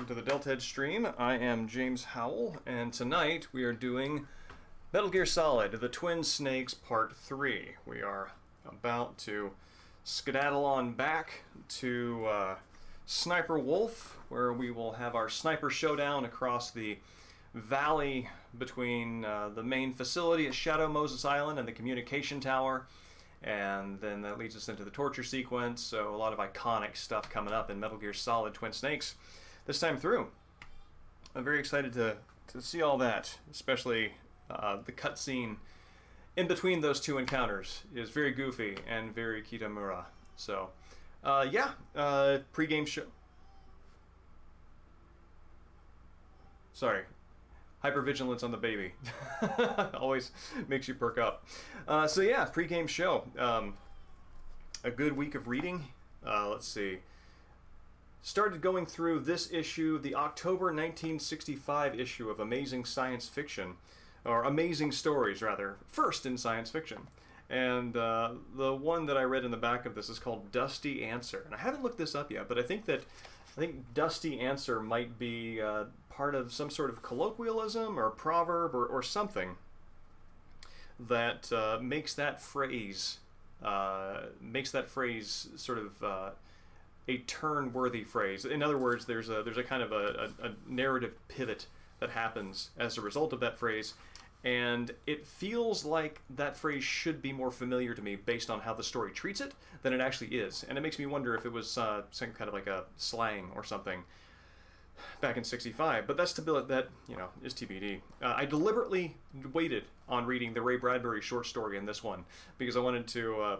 welcome to the Deltahead stream. I am James Howell, and tonight we are doing Metal Gear Solid, The Twin Snakes Part 3. We are about to skedaddle on back to Sniper Wolf, where we will have our sniper showdown across the valley between the main facility at Shadow Moses Island and the communication tower. And then that leads us into the torture sequence, so a lot of iconic stuff coming up in Metal Gear Solid Twin Snakes this time through. I'm very excited to see all that, especially the cutscene in between those two encounters is very goofy and very Kitamura. So, pre-game show. Sorry. Hypervigilance on the baby. Always makes you perk up. Pre-game show. A good week of reading. Let's see. Started going through this issue, the October 1965 issue of Amazing Science Fiction, or Amazing Stories, rather, first in science fiction. And the one that I read in the back of this is called Dusty Answer. And I haven't looked this up yet, but I think Dusty Answer might be part of some sort of colloquialism or proverb or something that makes that phrase sort of a turn-worthy phrase. In other words, there's a kind of a narrative pivot that happens as a result of that phrase, and it feels like that phrase should be more familiar to me based on how the story treats it than it actually is. And it makes me wonder if it was some kind of like a slang or something back in '65. But that's is TBD. I deliberately waited on reading the Ray Bradbury short story in this one because I wanted to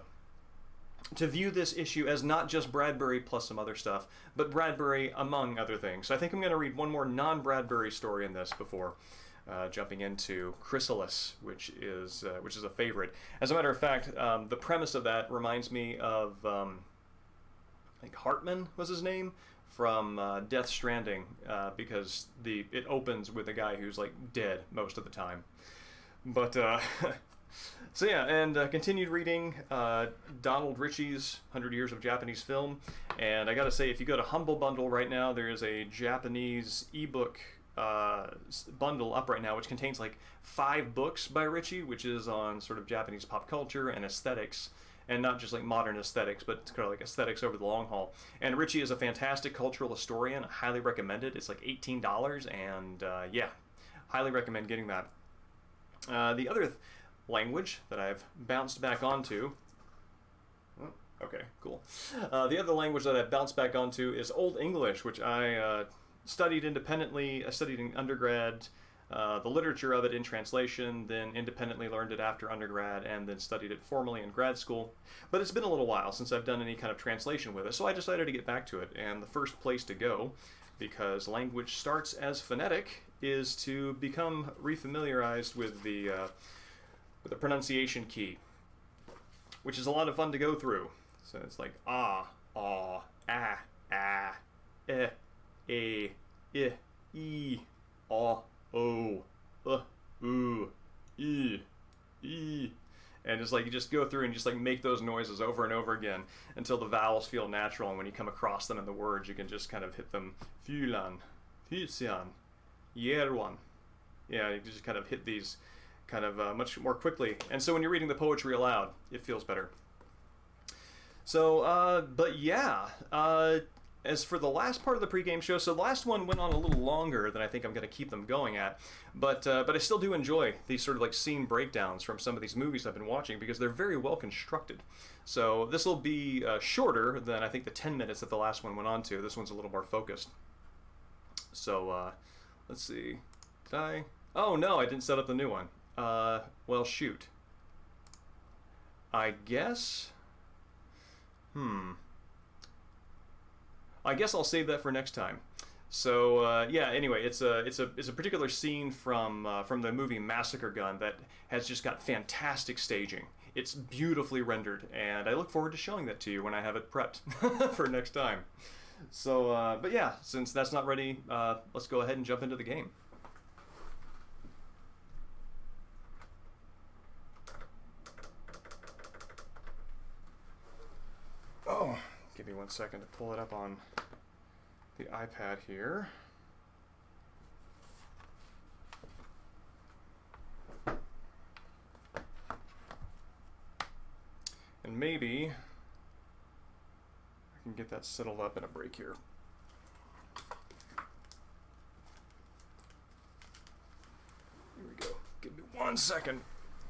view this issue as not just Bradbury plus some other stuff, but Bradbury among other things. So I think I'm going to read one more non-Bradbury story in this before jumping into Chrysalis, which is a favorite. As a matter of fact, the premise of that reminds me of I think Hartman was his name from Death Stranding, because it opens with a guy who's like dead most of the time. But continued reading Donald Ritchie's 100 Years of Japanese Film, and I gotta say, if you go to Humble Bundle right now, there is a Japanese ebook bundle up right now, which contains like 5 books by Ritchie, which is on sort of Japanese pop culture and aesthetics, and not just like modern aesthetics, but kind of like aesthetics over the long haul. And Ritchie is a fantastic cultural historian. I highly recommend it. It's like $18, and highly recommend getting that. The other language that I've bounced back onto. Okay, cool. The other language that I've bounced back onto is Old English, which I studied independently. I studied in undergrad, the literature of it in translation, then independently learned it after undergrad, and then studied it formally in grad school. But it's been a little while since I've done any kind of translation with it, so I decided to get back to it. And the first place to go, because language starts as phonetic, is to become refamiliarized with the pronunciation key, which is a lot of fun to go through. So it's like ah, eh, a, I, o, u, e. And it's like you just go through and just like make those noises over and over again until the vowels feel natural, and when you come across them in the words, you can just kind of hit them. Fylan, fysian, yerwan. Yeah, you just kind of hit these kind of much more quickly. And so when you're reading the poetry aloud, it feels better. So, as for the last part of the pregame show, so the last one went on a little longer than I think I'm going to keep them going at, but I still do enjoy these sort of like scene breakdowns from some of these movies I've been watching because they're very well constructed. So this will be shorter than I think the 10 minutes that the last one went on to. This one's a little more focused. So, let's see. Did I? Oh, no, I didn't set up the new one. Well, shoot. I guess I'll save that for next time. So anyway, it's a particular scene from the movie Massacre Gun that has just got fantastic staging. It's beautifully rendered, and I look forward to showing that to you when I have it prepped for next time. So, since that's not ready, let's go ahead and jump into the game. Oh, give me 1 second to pull it up on the iPad here. And maybe I can get that settled up in a break here. Here we go. Give me 1 second,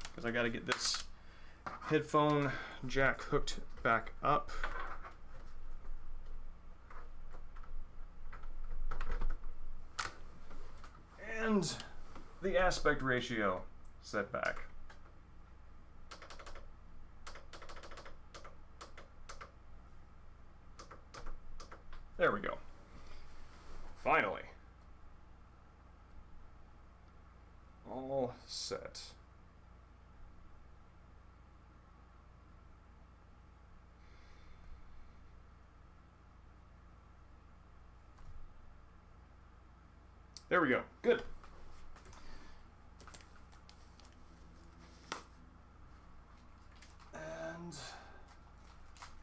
because I got to get this headphone jack hooked back up. And the aspect ratio set back. There we go. Finally. All set. There we go. Good. And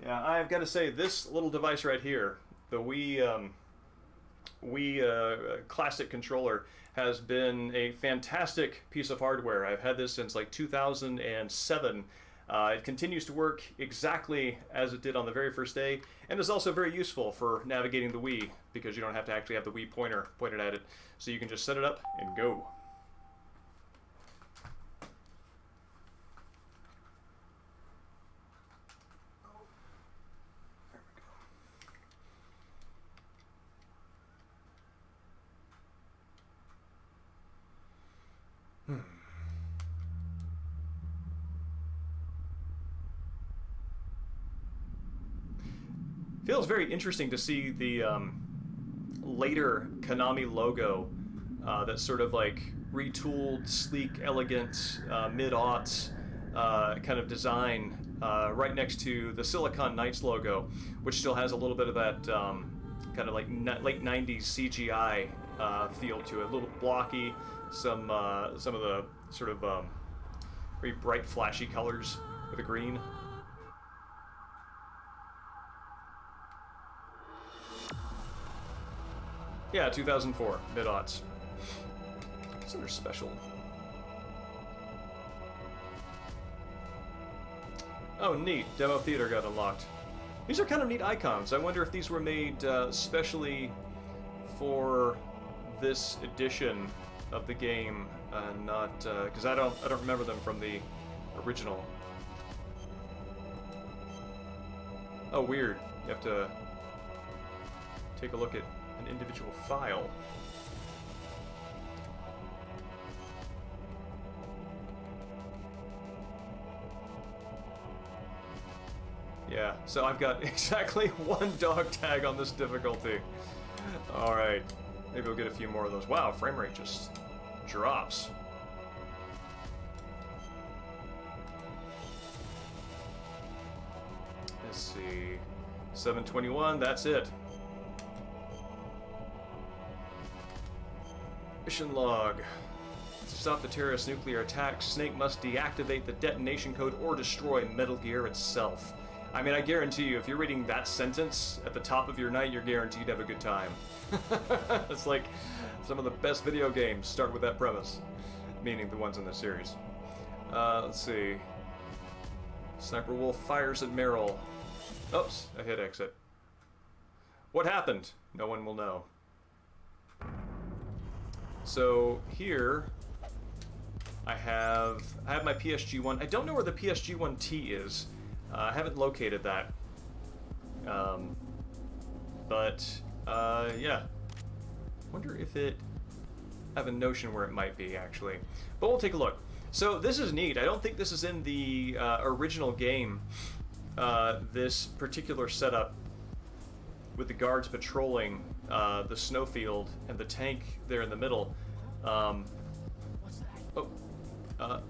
yeah, I've got to say, this little device right here, the Wii Classic controller, has been a fantastic piece of hardware. I've had this since like 2007. It continues to work exactly as it did on the very first day, and is also very useful for navigating the Wii, because you don't have to actually have the Wii pointer pointed at it, so you can just set it up and go. Feels very interesting to see the later Konami logo, that's sort of like retooled, sleek, elegant, mid-aughts kind of design right next to the Silicon Knights logo, which still has a little bit of that kind of like late 90s CGI feel to it. A little blocky, some of the sort of very bright, flashy colors with the green. Yeah, 2004, mid-aughts. What's under special? Oh, neat. Demo Theater got unlocked. These are kind of neat icons. I wonder if these were made specially for this edition of the game, and not because I don't remember them from the original. Oh, weird. You have to take a look at an individual file. Yeah, so I've got exactly one dog tag on this difficulty. Alright, maybe we'll get a few more of those. Wow, frame rate just drops. Let's see, 721, that's it. Mission log. To stop the terrorist nuclear attack, Snake must deactivate the detonation code or destroy Metal Gear itself. I mean, I guarantee you, if you're reading that sentence at the top of your night, you're guaranteed to have a good time. It's like some of the best video games start with that premise, meaning the ones in this series. Let's see. Sniper Wolf fires at Merrill. Oops, I hit exit. What happened? No one will know. So here, I have my PSG-1. I don't know where the PSG-1T is. I haven't located that. Yeah. Wonder if it... I have a notion where it might be, actually. But we'll take a look. So this is neat. I don't think this is in the original game, this particular setup with the guards patrolling the snowfield and the tank there in the middle. What's that? Oh.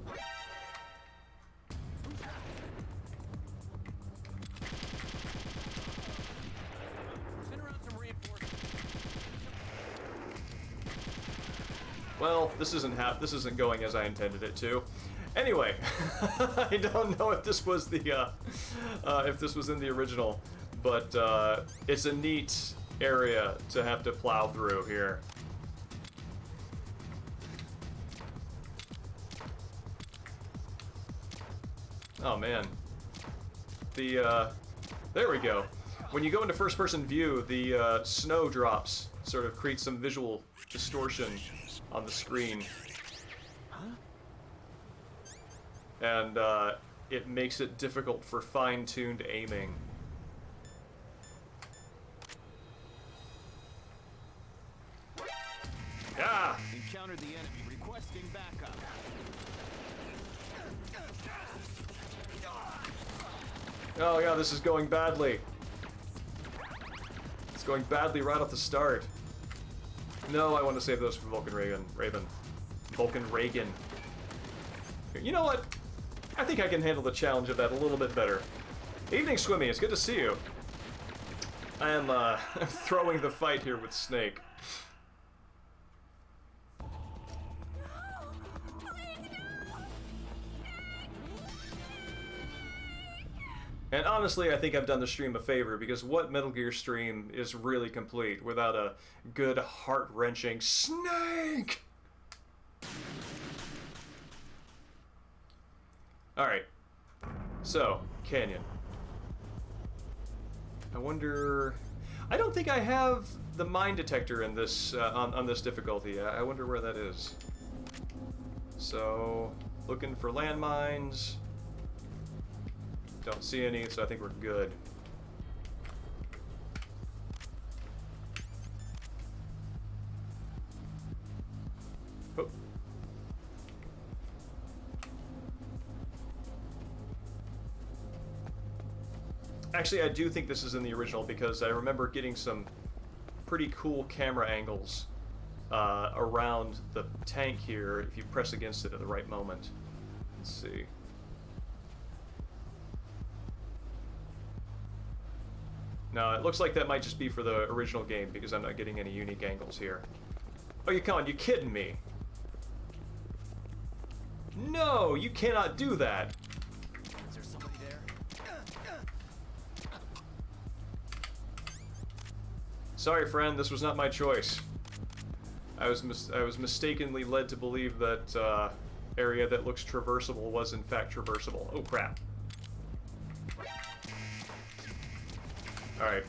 Send around some reinforcements. Well, this isn't going as I intended it to. Anyway, I don't know if this was the if this was in the original, but it's a neat area to have to plow through here. Oh man. There we go. When you go into first-person view, the snowdrops sort of create some visual distortion on the screen. And it makes it difficult for fine-tuned aiming. Ah! Encountered the enemy. Requesting backup. Oh yeah, this is going badly. It's going badly right off the start. No, I want to save those for Vulcan Raven. Vulcan Reagan. You know what? I think I can handle the challenge of that a little bit better. Evening, Swimmy. It's good to see you. I am throwing the fight here with Snake. And honestly, I think I've done the stream a favor, because what Metal Gear stream is really complete without a good, heart-wrenching Snake? Alright. So, Canyon. I wonder... I don't think I have the mine detector in this, on this difficulty. I wonder where that is. So, looking for landmines... Don't see any, so I think we're good. Oh. Actually, I do think this is in the original, because I remember getting some pretty cool camera angles around the tank here if you press against it at the right moment. Let's see. No, it looks like that might just be for the original game, because I'm not getting any unique angles here. Oh, you come on, you kidding me? No, you cannot do that. Is there somebody there? Sorry, friend, this was not my choice. I was mistakenly led to believe that area that looks traversable was in fact traversable. Oh crap. Alright.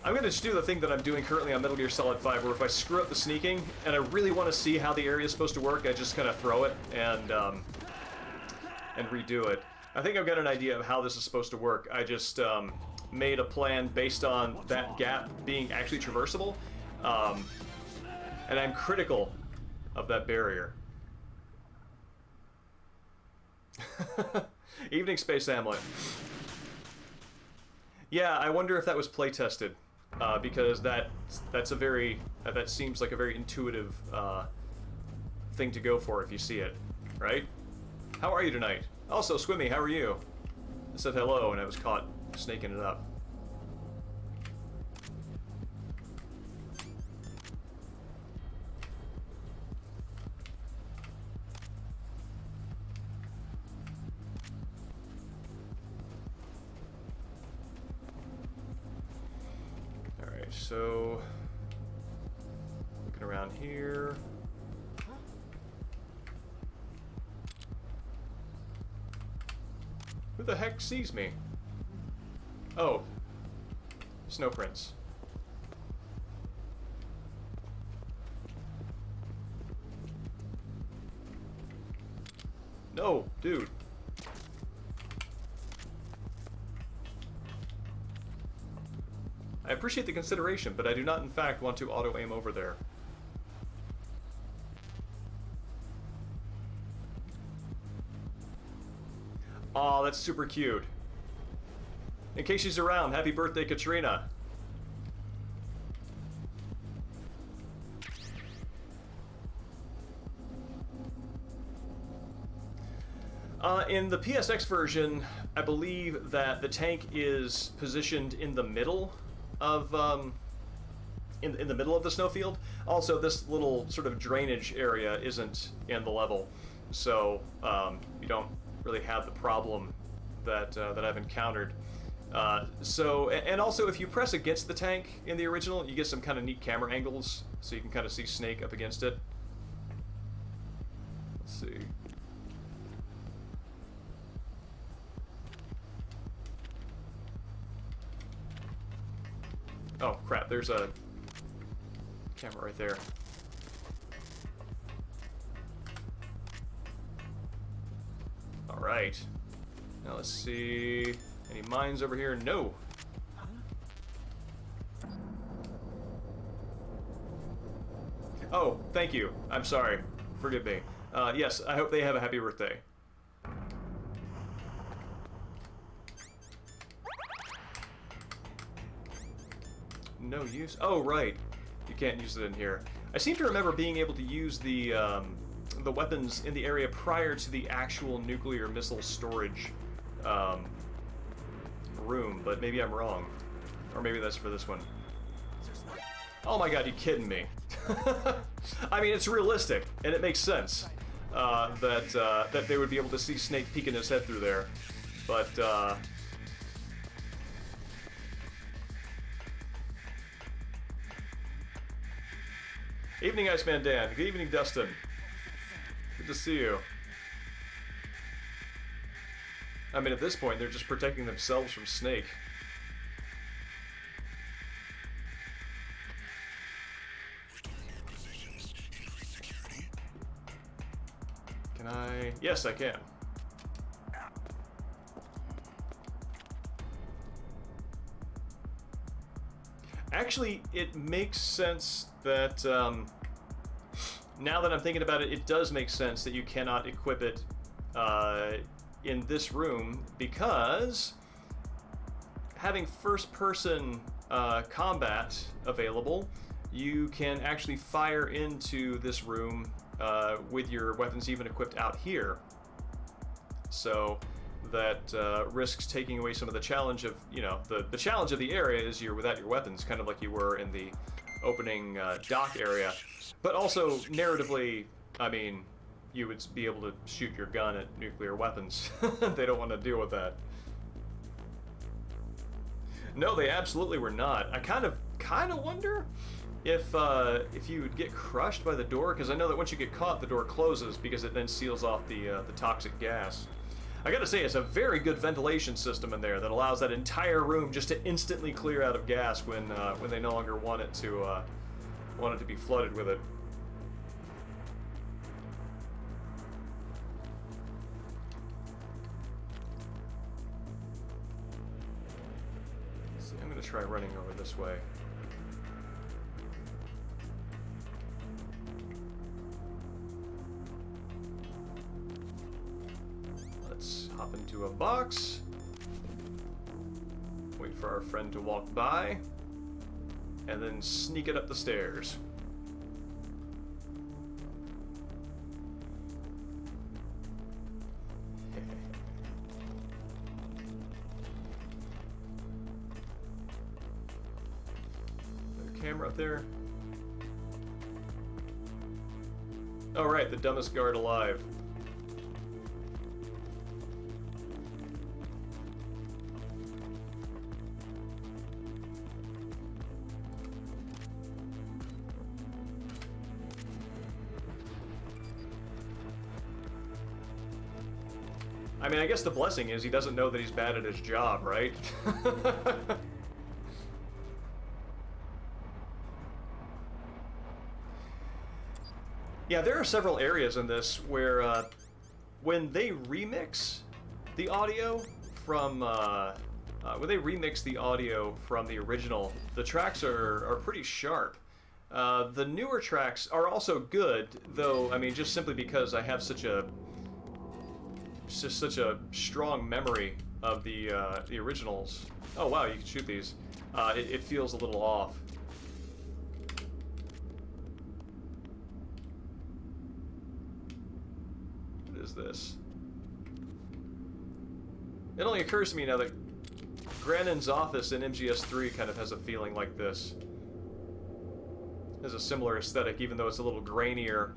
I'm gonna just do the thing that I'm doing currently on Metal Gear Solid 5, where if I screw up the sneaking, and I really want to see how the area is supposed to work, I just kind of throw it and redo it. I think I've got an idea of how this is supposed to work. I just made a plan based on that gap being actually traversable, and I'm critical of that barrier. Evening, Space Hamlet. Yeah, I wonder if that was play tested, because that's a very that seems like a very intuitive thing to go for if you see it, right? How are you tonight? Also, Swimmy, how are you? I said hello, and I was caught snaking it up. So, looking around here. Who the heck sees me? Oh, Snow Prince. No, dude. I appreciate the consideration, but I do not in fact want to auto-aim over there. Aw, that's super cute. In case she's around, happy birthday, Katrina. In the PSX version, I believe that the tank is positioned in the middle of in the middle of the snowfield. Also, this little sort of drainage area isn't in the level, so you don't really have the problem that that I've encountered. So, and also, if you press against the tank in the original, you get some kind of neat camera angles, so you can kind of see Snake up against it. Let's see. Oh, crap, there's a camera right there. Alright. Now let's see... Any mines over here? No! Oh, thank you. I'm sorry. Forgive me. Yes, I hope they have a happy birthday. No use? Oh, right. You can't use it in here. I seem to remember being able to use the weapons in the area prior to the actual nuclear missile storage room, but maybe I'm wrong. Or maybe that's for this one. Oh my god, you kidding me? I mean, it's realistic, and it makes sense that they would be able to see Snake peeking his head through there, but evening, Iceman Dan. Good evening, Dustin. Good to see you. I mean, at this point, they're just protecting themselves from Snake. Can I? Yes, I can. Actually, it makes sense that, now that I'm thinking about it, it does make sense that you cannot equip it in this room, because having first-person combat available, you can actually fire into this room with your weapons even equipped out here. So that risks taking away some of the challenge of, you know, the challenge of the area is you're without your weapons, kind of like you were in the opening dock area. But also, narratively, I mean, you would be able to shoot your gun at nuclear weapons. They don't want to deal with that. No, they absolutely were not. I kind of wonder if you would get crushed by the door, because I know that once you get caught, the door closes because it then seals off the toxic gas. I gotta say, it's a very good ventilation system in there that allows that entire room just to instantly clear out of gas when they no longer want it to be flooded with it. See, I'm gonna try running over this way. Let's hop into a box. Wait for our friend to walk by. And then sneak it up the stairs. There's a camera up there. Oh right, the dumbest guard alive. I mean, I guess the blessing is he doesn't know that he's bad at his job, right? Yeah, there are several areas in this where when they remix the audio from the original, the tracks are pretty sharp. The newer tracks are also good, though. I mean, just simply because I have such a strong memory of the originals. Oh wow, you can shoot these. It feels a little off. What is this? It only occurs to me now that Granin's office in MGS3 kind of has a feeling like this. It has a similar aesthetic, even though it's a little grainier,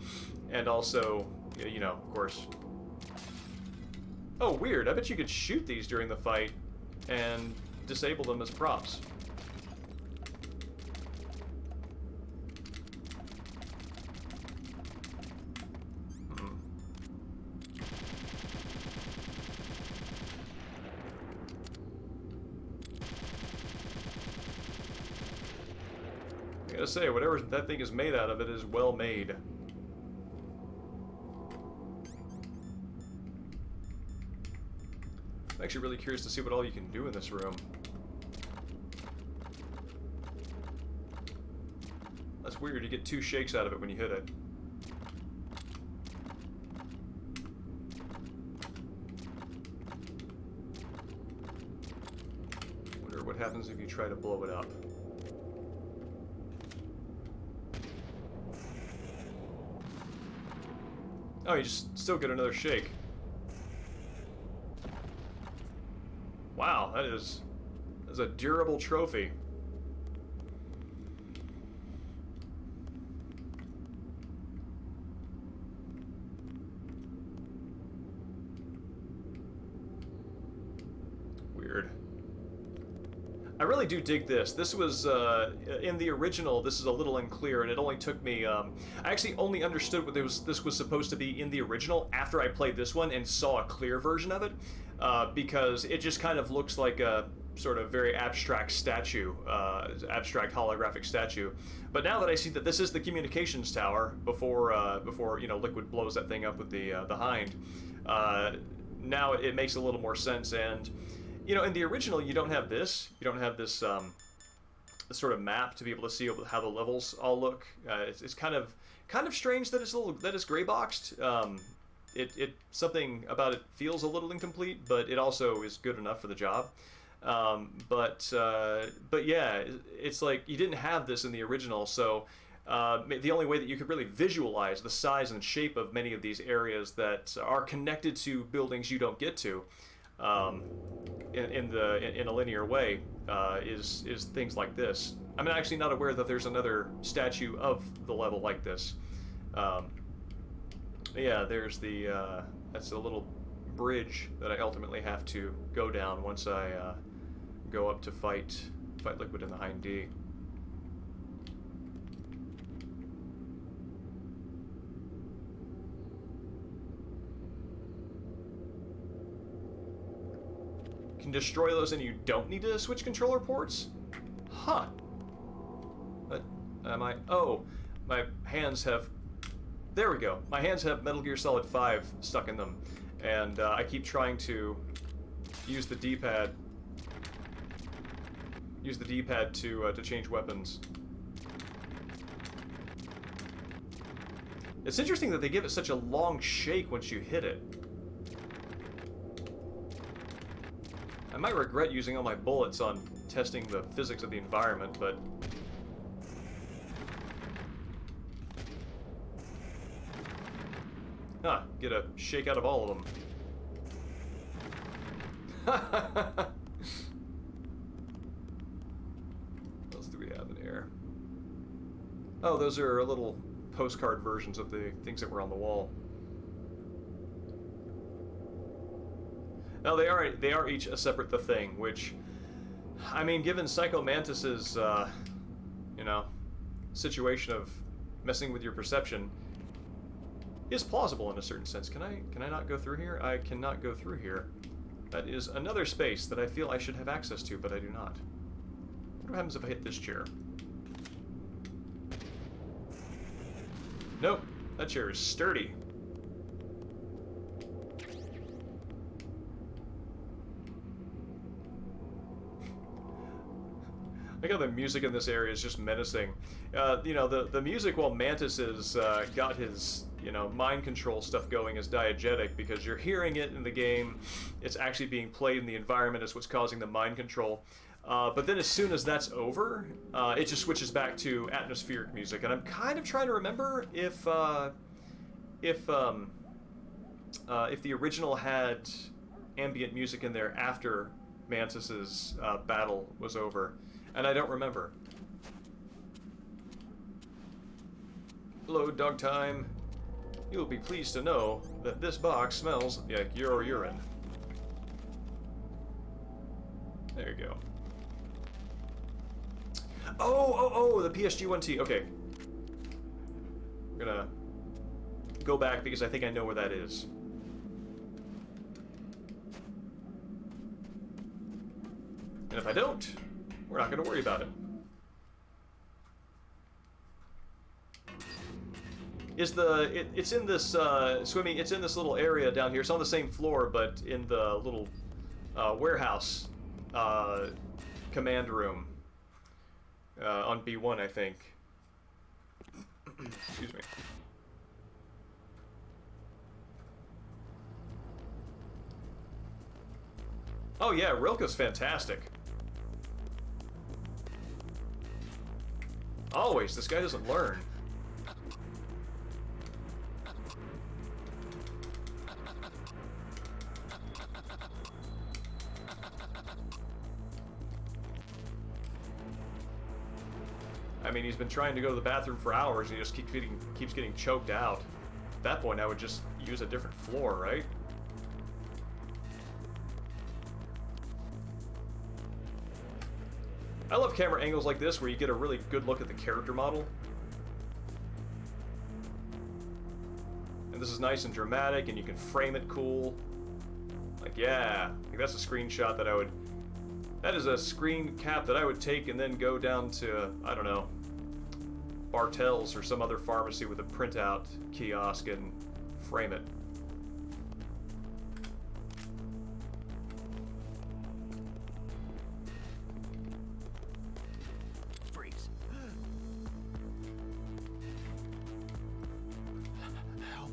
and also, you know, of course. Oh, weird. I bet you could shoot these during the fight and disable them as props. gotta say, whatever that thing is made out of, it is well made. I'm actually really curious to see what all you can do in this room. That's weird, you get 2 shakes out of it when you hit it. Wonder what happens if you try to blow it up. Oh, you just still get another shake. Wow, that's a durable trophy. Weird. I really do dig this. This was, in the original, this is a little unclear, and it only took me, I actually only understood what this was supposed to be in the original after I played this one and saw a clear version of it, because it just kind of looks like a sort of very abstract statue, abstract holographic statue. But now that I see that this is the communications tower, before you know, Liquid blows that thing up with the Hind, now it makes a little more sense. And you know, in the original, you don't have this. You don't have this sort of map to be able to see how the levels all look. It's kind of strange that it's gray boxed. Something about it feels a little incomplete, but it also is good enough for the job. But yeah, it's like you didn't have this in the original, so the only way that you could really visualize the size and shape of many of these areas that are connected to buildings you don't get to. In a linear way, is things like this. I'm actually not aware that there's another statue of the level like this. Yeah, there's that's a little bridge that I ultimately have to go down once I go up to fight Liquid in the Hind D. Can destroy those and you don't need to switch controller ports? Huh. But oh, my hands have, there we go. My hands have Metal Gear Solid 5 stuck in them, and I keep trying to use the D-pad to change weapons. It's interesting that they give it such a long shake once you hit it. I might regret using all my bullets on testing the physics of the environment, but... Huh, get a shake out of all of them. What else do we have in here? Oh, those are little postcard versions of the things that were on the wall. Now they are each a separate The Thing, which, I mean, given Psycho Mantis's, you know, situation of messing with your perception, is plausible in a certain sense. Can I not go through here? I cannot go through here. That is another space that I feel I should have access to, but I do not. What happens if I hit this chair? Nope, that chair is sturdy. I think how the music in this area is just menacing. You know, the music while Mantis has got his, you know, mind control stuff going is diegetic because you're hearing it in the game. It's actually being played in the environment is what's causing the mind control. But then as soon as that's over, it just switches back to atmospheric music. And I'm kind of trying to remember if the original had ambient music in there after Mantis's battle was over. And I don't remember. Hello, dog time. You'll be pleased to know that this box smells like your urine. There you go. Oh, the PSG-1T. Okay. I'm gonna go back because I think I know where that is. And if I don't, we're not going to worry about it. It's in this swimming. It's in this little area down here. It's on the same floor, but in the little warehouse command room on B1, I think. Excuse me. Oh yeah, Rilke's fantastic. Always, this guy doesn't learn. I mean, he's been trying to go to the bathroom for hours and he just keeps getting choked out. At that point, I would just use a different floor, right? I love camera angles like this where you get a really good look at the character model. And this is nice and dramatic and you can frame it cool. Like, yeah, like that's a screenshot that I would... That is a screen cap that I would take and then go down to, I don't know, Bartell's or some other pharmacy with a printout kiosk and frame it. Freeze. Help.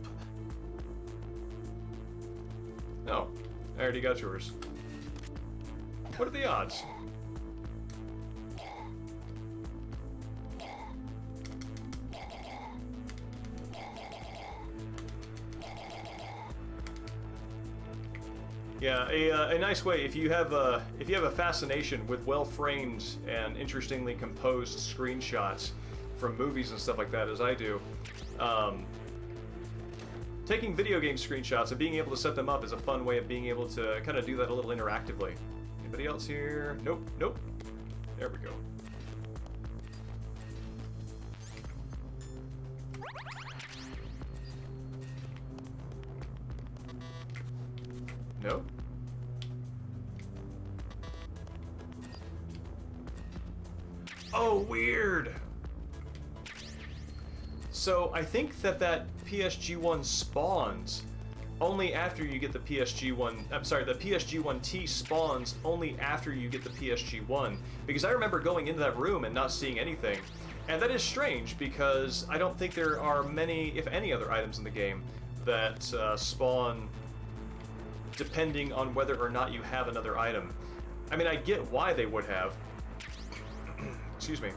No, I already got yours. What are the odds? Yeah, a nice way if you have a fascination with well-framed and interestingly composed screenshots from movies and stuff like that, as I do. Taking video game screenshots and being able to set them up is a fun way of being able to kind of do that a little interactively. Anybody else here? Nope, nope. There we go. No? Oh, weird! So, I think that PSG-1 spawns only after you get the PSG-1... I'm sorry, the PSG-1T spawns only after you get the PSG-1. Because I remember going into that room and not seeing anything. And that is strange, because I don't think there are many, if any, other items in the game that spawn depending on whether or not you have another item. I mean, I get why they would have. Excuse me.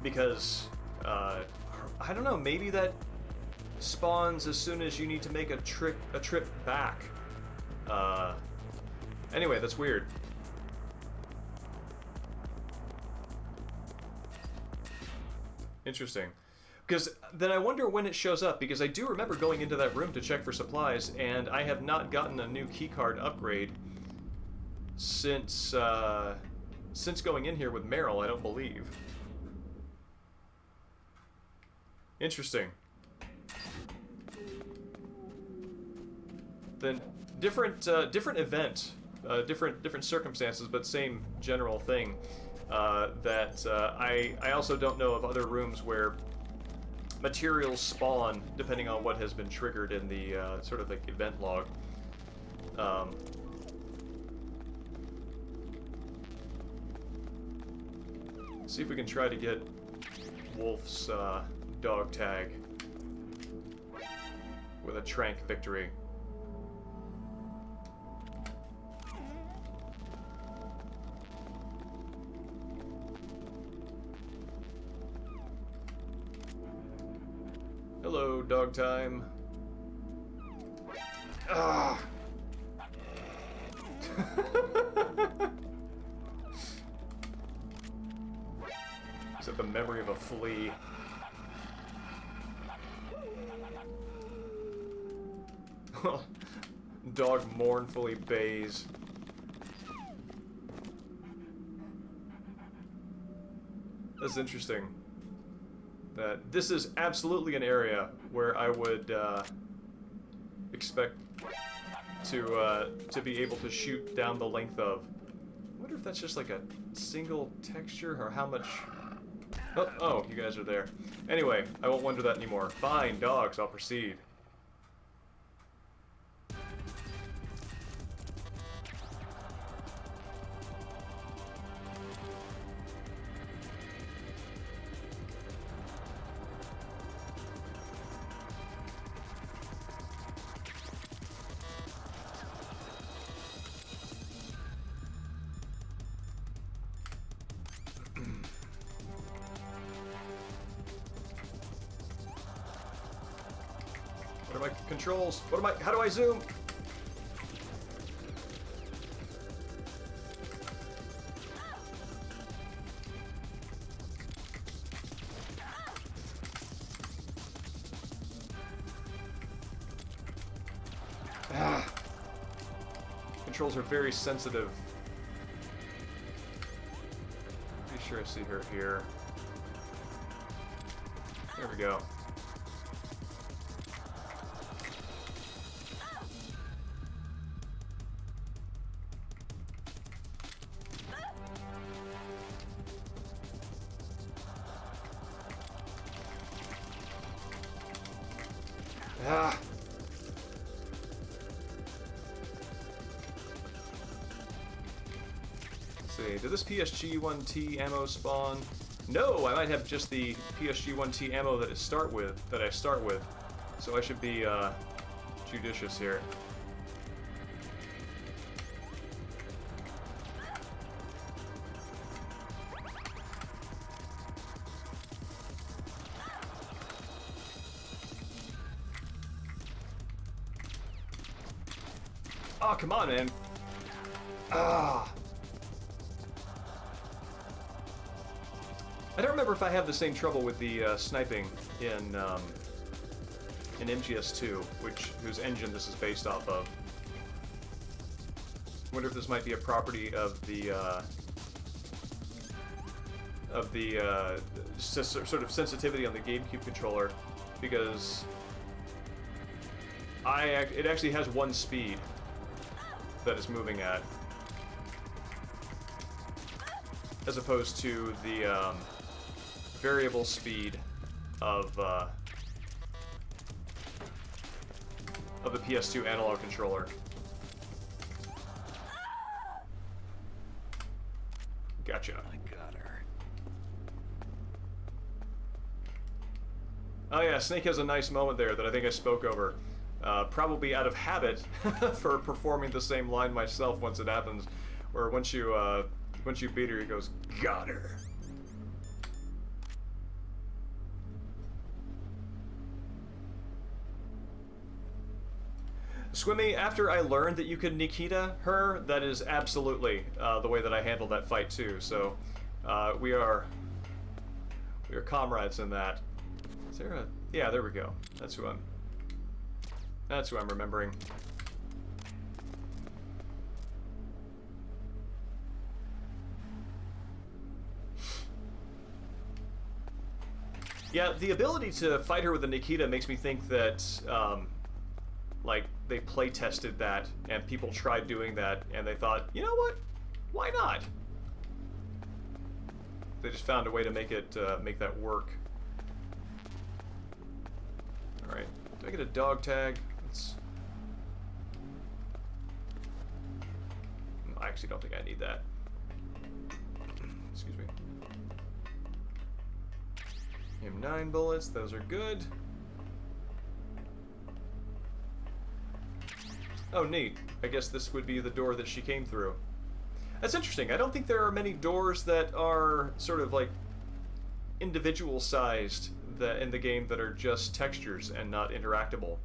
Because, I don't know, maybe that spawns as soon as you need to make a trip back. Anyway, that's weird. Interesting. Because then I wonder when it shows up, because I do remember going into that room to check for supplies, and I have not gotten a new keycard upgrade since going in here with Meryl, I don't believe. Interesting. Then different event, different circumstances, but same general thing. I also don't know of other rooms where materials spawn depending on what has been triggered in the sort of like event log. See if we can try to get Wolf's dog tag with a Trank victory. Hello, dog time. Ah. Is that the memory of a flea? Dog mournfully bays. That's interesting. That this is absolutely an area where I would expect to be able to shoot down the length of. I wonder if that's just like a single texture or how much Oh, you guys are there. Anyway, I won't wonder that anymore. Fine, dogs, I'll proceed. What are my controls? How do I zoom? Ah. Controls are very sensitive. Pretty sure I see her here. There we go. Ah. Let's see, did this PSG-1T ammo spawn? No, I might have just the PSG-1T ammo that I start with. So I should be judicious here. Oh, come on, man. Ah. I don't remember if I have the same trouble with the sniping in MGS2, whose engine this is based off of. Wonder if this might be a property of the sort of sensitivity on the GameCube controller, because it actually has one speed that it's moving at, as opposed to the variable speed of the PS2 analog controller. Gotcha. I got her. Oh yeah, Snake has a nice moment there that I think I spoke over. Probably out of habit for performing the same line myself once it happens, where once you beat her, he goes, "Got her." Swimmy, after I learned that you could Nikita her, that is absolutely the way that I handled that fight too. So we are comrades in that. Is there a? Yeah, there we go. That's who I'm remembering. Yeah, the ability to fight her with a Nikita makes me think that, like, they play tested that, and people tried doing that, and they thought, you know what? Why not? They just found a way to make it, make that work. Alright, do I get a dog tag? I actually don't think I need that. Excuse me. M9 bullets, those are good. Oh, neat. I guess this would be the door that she came through. That's interesting. I don't think there are many doors that are sort of like individual sized in the game that are just textures and not interactable.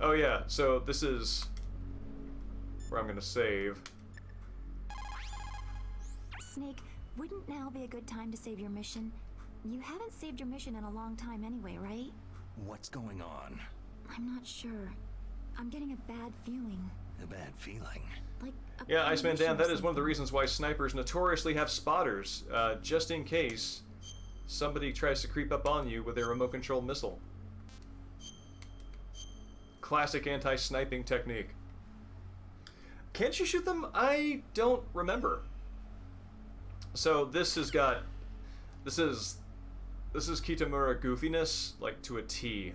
Oh yeah, so this is where I'm gonna save. Snake, wouldn't now be a good time to save your mission? You haven't saved your mission in a long time anyway, right? What's going on? I'm not sure. I'm getting a bad feeling. A bad feeling. Like a Yeah, Iceman Dan, premonition or that is one of the something. reasons why snipers notoriously have spotters, just in case somebody tries to creep up on you with a remote control missile. Classic anti-sniping technique. Can't you shoot them? I don't remember. So this has got, this is Kitamura goofiness, like, to a T.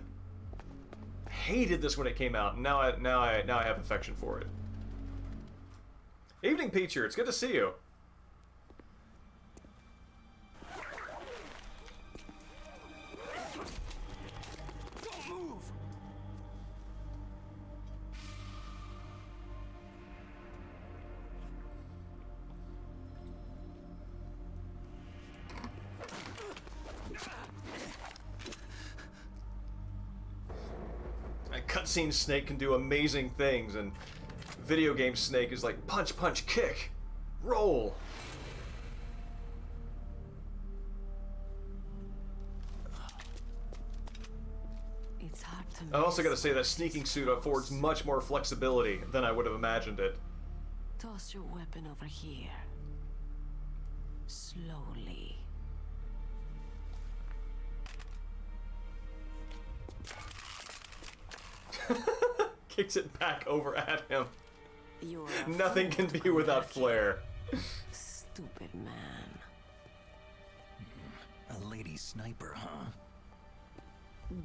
Hated this when it came out. Now I have affection for it. Evening, Peacher. It's good to see you. Don't move. A cutscene Snake can do amazing things, and video game Snake is like punch, punch, kick, roll. It's hard to I also gotta say that sneaking suit affords much more flexibility than I would have imagined it. toss your weapon over here. Slowly. Kicks it back over at him. You're a Nothing can fool to be come without back here. flair. Stupid man. A lady sniper, huh?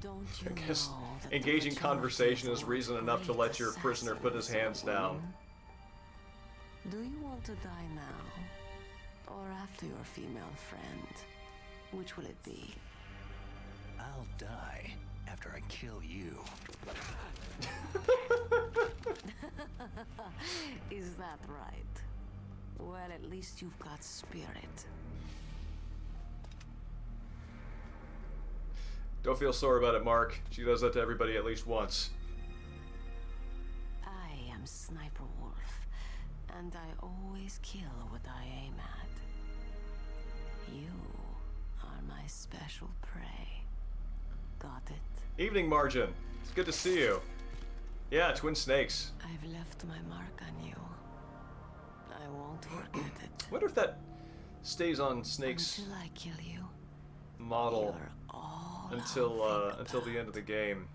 Don't you I guess know that engaging the conversation majority is reason of enough to let your great prisoner put his hands assassins down. win? Do you want to die now? Or after your female friend? Which will it be? I'll die after I kill you. Is that right? Well, at least you've got spirit. Don't feel sore about it, Mark. She does that to everybody at least once. I am Sniper Wolf, and I always kill what I aim at. You are my special prey. Got it? Evening, Margin. It's good to see you. Yeah, twin snakes. I've left my mark on you. I won't forget it. I wonder if that stays on Snake's Until I kill you, model you're all until I'll think until the about. end of the game.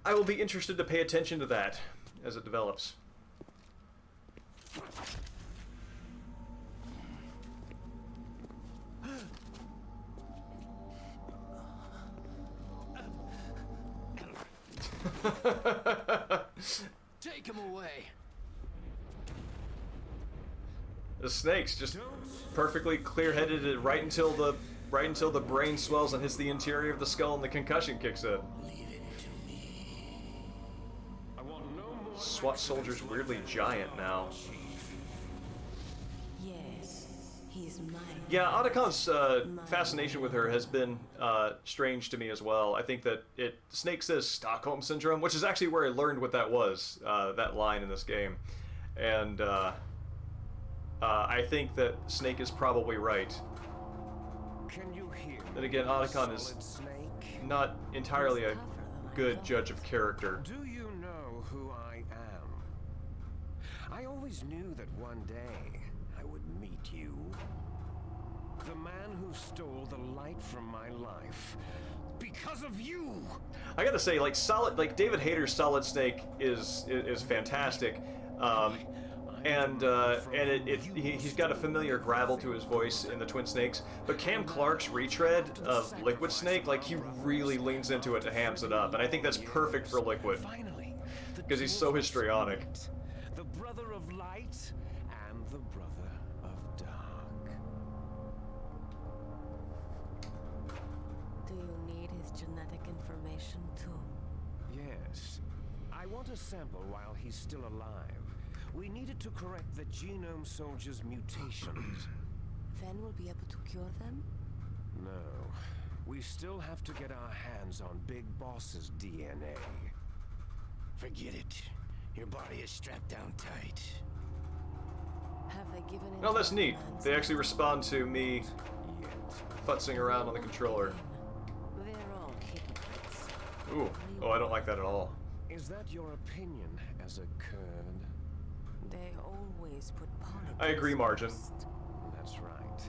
I will be interested to pay attention to that as it develops. Take him away. The snakes just perfectly clear-headed it right until the brain swells and hits the interior of the skull and the concussion kicks in. SWAT soldier's weirdly giant now. Yes, he's mine. Yeah, Otacon's fascination with her has been strange to me as well. I think that Snake says Stockholm Syndrome, which is actually where I learned what that was, that line in this game. And I think that Snake is probably right. Can you hear Then again, Otacon is Solid Snake? not entirely a good judge of character. Do you know who I am? I always knew that one day I would meet you. The man who stole the light from my life because of you. I gotta say, like David Hayter's Solid Snake is fantastic, and he's got a familiar gravel to his voice in the Twin Snakes. But Cam Clark's retread of Liquid Snake, like, he really leans into it and hams it up, and I think that's perfect for Liquid Finally, the because he's two so of us histrionic. meet. The brother of light and the brother of dark. Do you need his genetic information too? Yes. I want a sample while he's still alive. We needed to correct the genome soldier's mutations. Then we'll be able to cure them? No. We still have to get our hands on Big Boss's DNA. Forget it. Your body is strapped down tight. Have they given in Oh, to that's our neat. demands They yet? actually respond to me futzing around on the controller. They're all hypocrites. Ooh, oh, I don't like that at all. Is that your opinion as a Kurd? They always put politics I agree, Margin. first. That's right.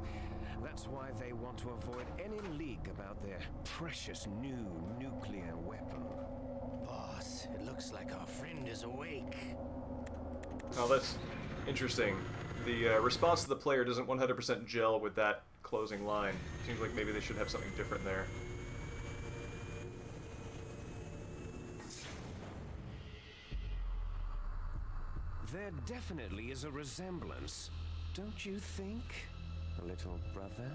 That's why they want to avoid any leak about their precious new nuclear weapon. Boss, it looks like our friend is awake. Oh, that's interesting. The response to the player doesn't 100% gel with that closing line. Seems like maybe they should have something different there. There definitely is a resemblance, don't you think, little brother?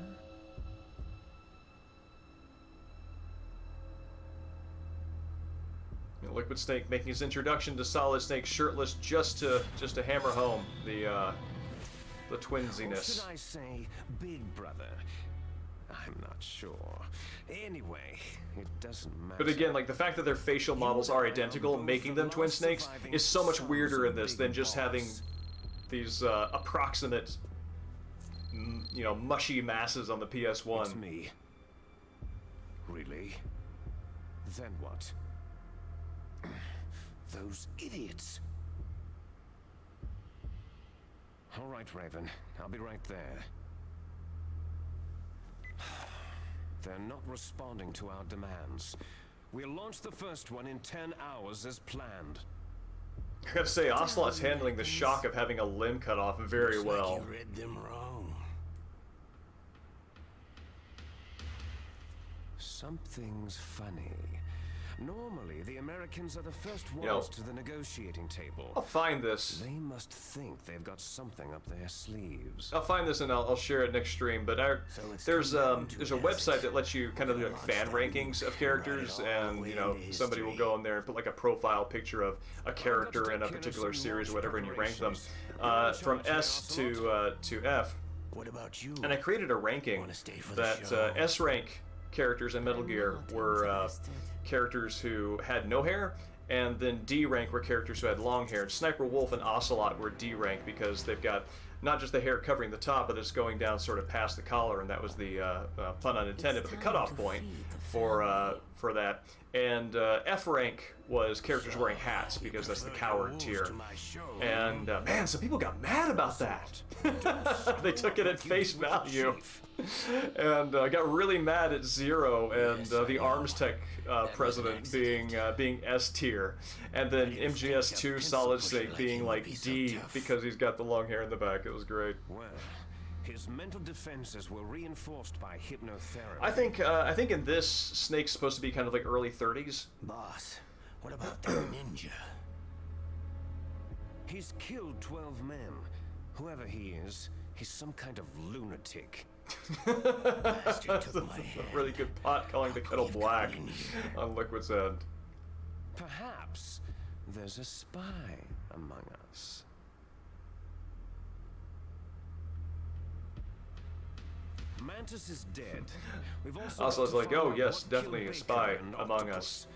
Liquid Snake making his introduction to Solid Snake shirtless just to hammer home the twinsiness. Or should I say big brother? I'm not sure. Anyway, it doesn't matter. But again, like the fact that their facial models are identical, making them twin snakes, is so much weirder in this than just having these approximate, mushy masses on the PS1. It's me. Really? Then what? Those idiots. All right, Raven. I'll be right there. They're not responding to our demands. We'll launch the first one in 10 hours as planned. I gotta say, Ocelot's handling the shock of having a limb cut off very Looks well. like you read them wrong. Something's funny. Normally, the Americans are the first ones to the negotiating table. I'll find this. They must think they've got something up their sleeves. I'll find this and I'll share it next stream. But there's a website that lets you kind of do like fan rankings of characters, and somebody will go in there and put like a profile picture of a character in a particular series or whatever, and you rank them from S to F. What about you? And I created a ranking that S rank characters in Metal Gear were characters who had no hair, and then D rank were characters who had long hair. Sniper Wolf and Ocelot were D rank because they've got not just the hair covering the top, but it's going down sort of past the collar, and that was the pun unintended, but the cutoff point for that. And F rank was characters wearing hats because that's the coward tier. And man, some people got mad about that. They took it at face value. And got really mad at Zero and the Arms Tech president being S tier, and then MGS2 Solid Snake being like D because he's got the long hair in the back. It was great. Well, his mental defenses were reinforced by hypnotherapy. I think in this, Snake's supposed to be kind of like early 30s. Boss, what about that ninja? He's killed 12 men. Whoever he is, he's some kind of lunatic. That's a really good pot calling the kettle black on Liquid's end. Perhaps there's a spy among us. Mantis is dead. We've also I was like, oh yes, definitely a spy among us.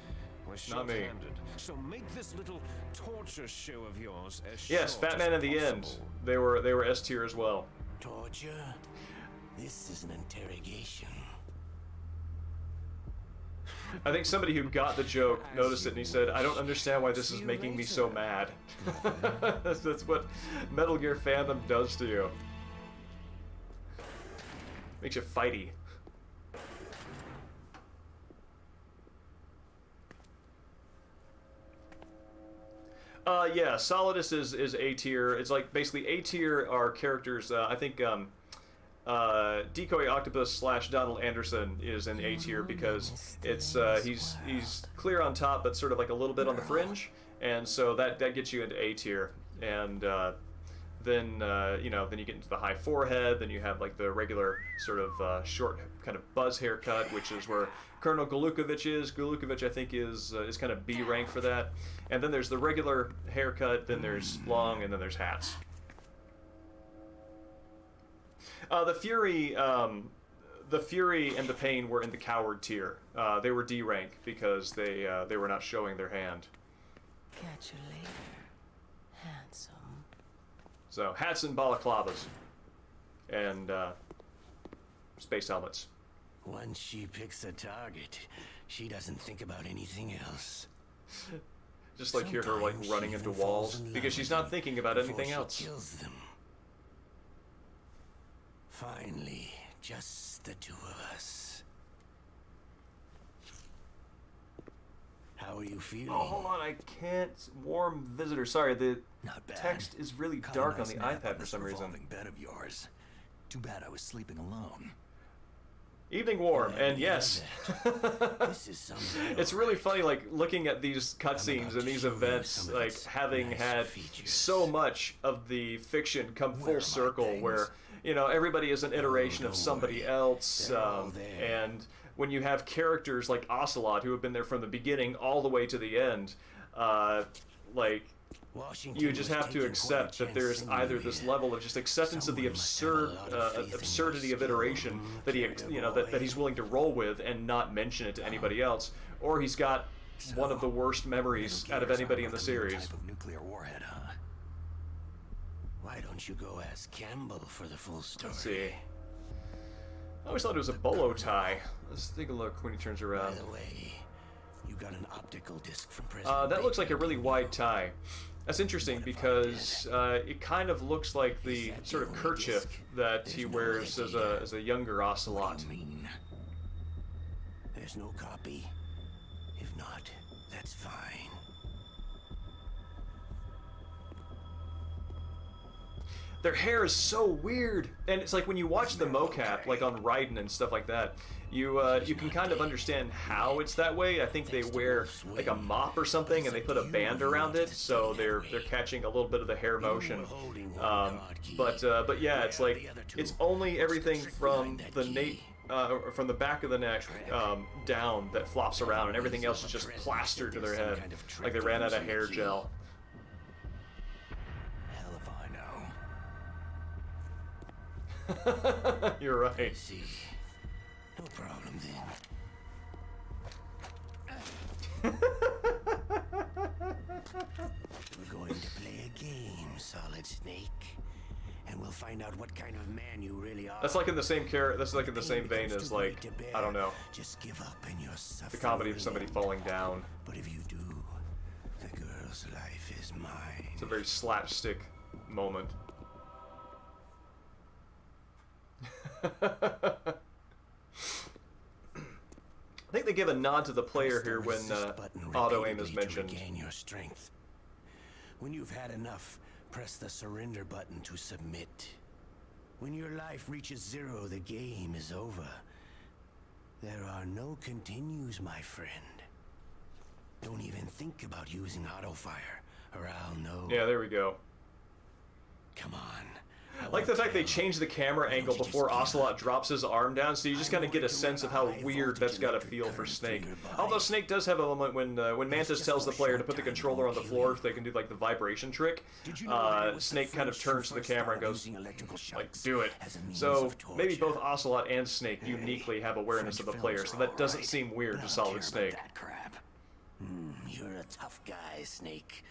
Not me. So make this little torture show of yours as yes, short Fat Man as in the end. possible. They were S tier as well. Torture? This is an interrogation. I think somebody who got the joke noticed it and he said, I don't understand why this is making me so mad. That's what Metal Gear fandom does to you. Makes you fighty. Yeah, Solidus is A tier. It's like basically A tier are characters. I think Decoy Octopus / Donald Anderson is in A tier because it's he's clear on top but sort of like a little bit on the fringe, and so that gets you into A tier. And then then you get into the high forehead. Then you have like the regular sort of short kind of buzz haircut, which is where Colonel Golukovich is. Golukovich, I think, is kind of B rank for that. And then there's the regular haircut. Then there's long, and then there's hats. The Fury and the Pain were in the coward tier. They were D rank because they were not showing their hand. Catch you later, handsome. So hats and balaclavas, and space helmets. Once she picks a target, she doesn't think about anything else. Just like hear her like Sometimes running she into even falls walls in love because she's with not them thinking about before anything she else. kills them. Finally, Just the two of us. How are you feeling? Oh, hold on, I can't. Warm visitor. Sorry, the Not bad. text is really Caught a dark nice on the nap iPad for this some reason. revolving bed of yours. Too bad I was sleeping alone. Evening Warm, Glad and to hear yes. This is something. It's really funny, like, looking at these cutscenes and these events, like, having had so much of the fiction come full circle, where, you know, everybody is an iteration of somebody else, and when you have characters like Ocelot, who have been there from the beginning all the way to the end, like, you just have to accept that there's either this level of just acceptance of the absurdity of iteration that that he's willing to roll with and not mention it to anybody else, or he's got one of the worst memories out of anybody in the series. Type of nuclear warhead, huh? Why don't you go ask Campbell for the full story? Let's see. I always thought it was a bolo tie. Let's take a look when he turns By around. the way, you got an optical disc from President That looks like a Baker. really wide tie. That's interesting because it kind of looks like the sort of kerchief that he wears as a younger Ocelot. What do you mean? There's no copy. If not, that's fine. Their hair is so weird, and it's like when you watch the mocap, like on Raiden and stuff like that, you can kind of understand how it's that way. I think they wear like a mop or something, and they put a band around it, so they're catching a little bit of the hair motion. But yeah, it's like it's only everything from the nape. From the back of the neck down that flops around, and everything else is just plastered to their head, like they ran out of hair gel. Hell if I know. You're right. See, no problem then. We're going to play a game, Solid Snake, and we'll find out what kind of man you really are. That's like in the same That's like in the same vein as, like, I don't know, Just give up and you're the suffering. comedy of somebody falling down. But if you do, the girl's life is mine. It's a very slapstick moment. I think they give a nod to the player here when auto aim is mentioned. Regain your strength. When you've had enough, press the surrender button to submit. When your life reaches 0, the game is over. There are no continues, my friend. Don't even think about using auto fire, or I'll know. Yeah, there we go. Come on. I like the fact they changed the camera angle before Ocelot drops his arm down, so you just kind of get a sense of how weird that's got to feel for Snake. Although Snake does have a moment when Mantis tells the player to put the controller on the floor so they can do like the vibration trick. Snake kind of turns to the camera and goes, like, do it. So maybe both Ocelot and Snake uniquely have awareness of the player, so that doesn't seem weird to Solid Snake. That crap. You're a tough guy, Snake.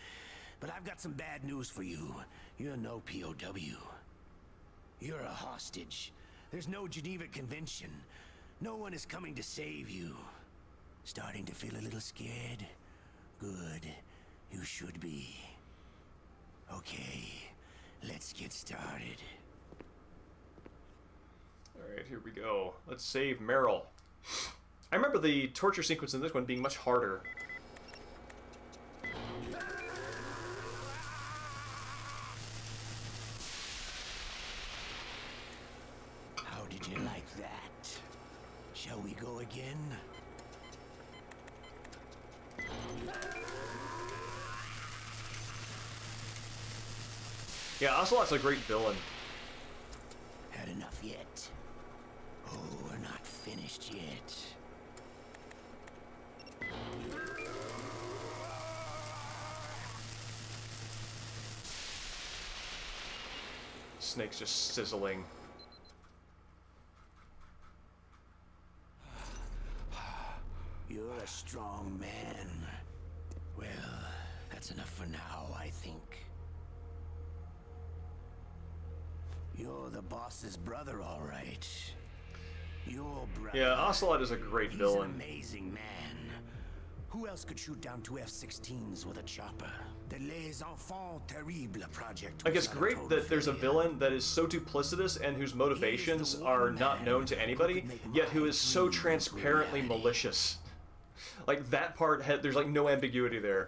But I've got some bad news for you. You're no POW. You're a hostage. There's no Geneva Convention. No one is coming to save you. Starting to feel a little scared? Good. You should be. Okay, let's get started. Alright, here we go. Let's save Meryl. I remember the torture sequence in this one being much harder. How did you like that? Shall we go again? Yeah, Ocelot's a great villain. Had enough yet? Oh, we're not finished yet. Snake's just sizzling. You're a strong man. Well, that's enough for now, I think. You're the boss's brother, all right. Your brother. Yeah, Ocelot is a great He's villain. an amazing man Who else could shoot down 2 F-16s with a chopper? The Les Enfants Terribles project. Like, it's great that there's a villain that is so duplicitous and whose motivations are not known to anybody, yet who is so transparently malicious. Like, that part, there's like no ambiguity there.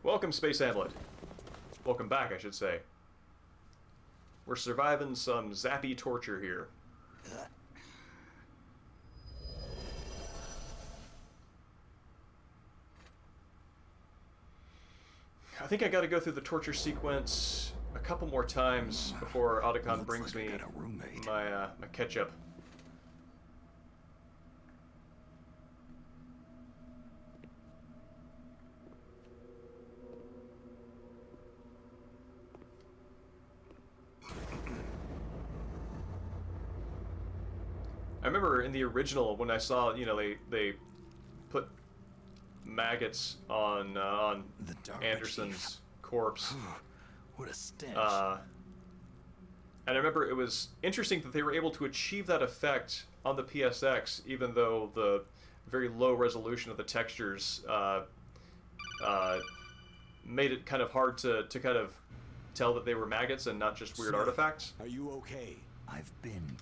Welcome, Space Hamlet. Welcome back, I should say. We're surviving some zappy torture here. I think I gotta go through the torture sequence a couple more times before Otacon brings me my ketchup. I remember in the original when I saw, you know, they put maggots on Anderson's corpse. What a stench. And I remember it was interesting that they were able to achieve that effect on the PSX, even though the very low resolution of the textures made it kind of hard to kind of tell that they were maggots and not just weird artifacts. Are you okay? I've been...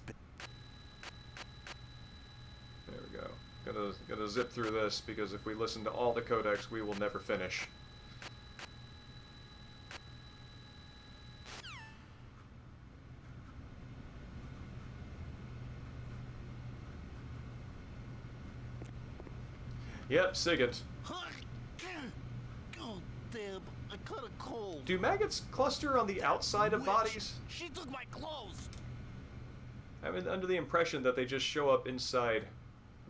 There we go. Gonna zip through this, because if we listen to all the codecs, we will never finish. Yep, Sigint. Oh, Deb, I caught a cold. Do maggots cluster on the outside of bodies? She took my clothes. I'm under the impression that they just show up inside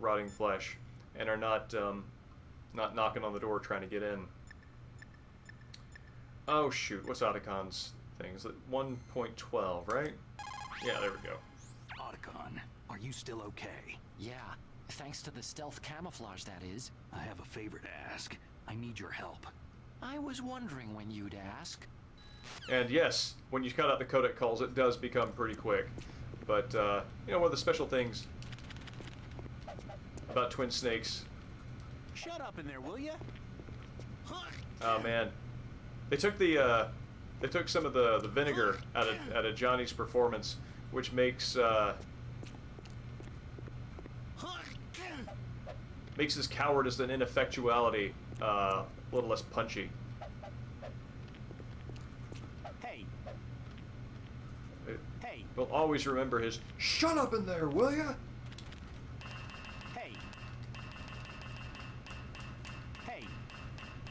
rotting flesh and are not knocking on the door trying to get in. Oh shoot, what's Otacon's thing? Is it 1.12, right? Yeah, there we go. Otacon, are you still okay? Yeah, thanks to the stealth camouflage, that is. I have a favor to ask. I need your help. I was wondering when you'd ask. And yes, when you cut out the codec calls, it does become pretty quick. But, you know, one of the special things about Twin Snakes... Shut up in there, will ya? Oh, man. They took the, they took some of the vinegar out of Johnny's performance, which makes, makes his cowardice and ineffectuality, a little less punchy. Hey. Hey. We'll always remember his, "Shut up in there, will ya?" Hey. Hey.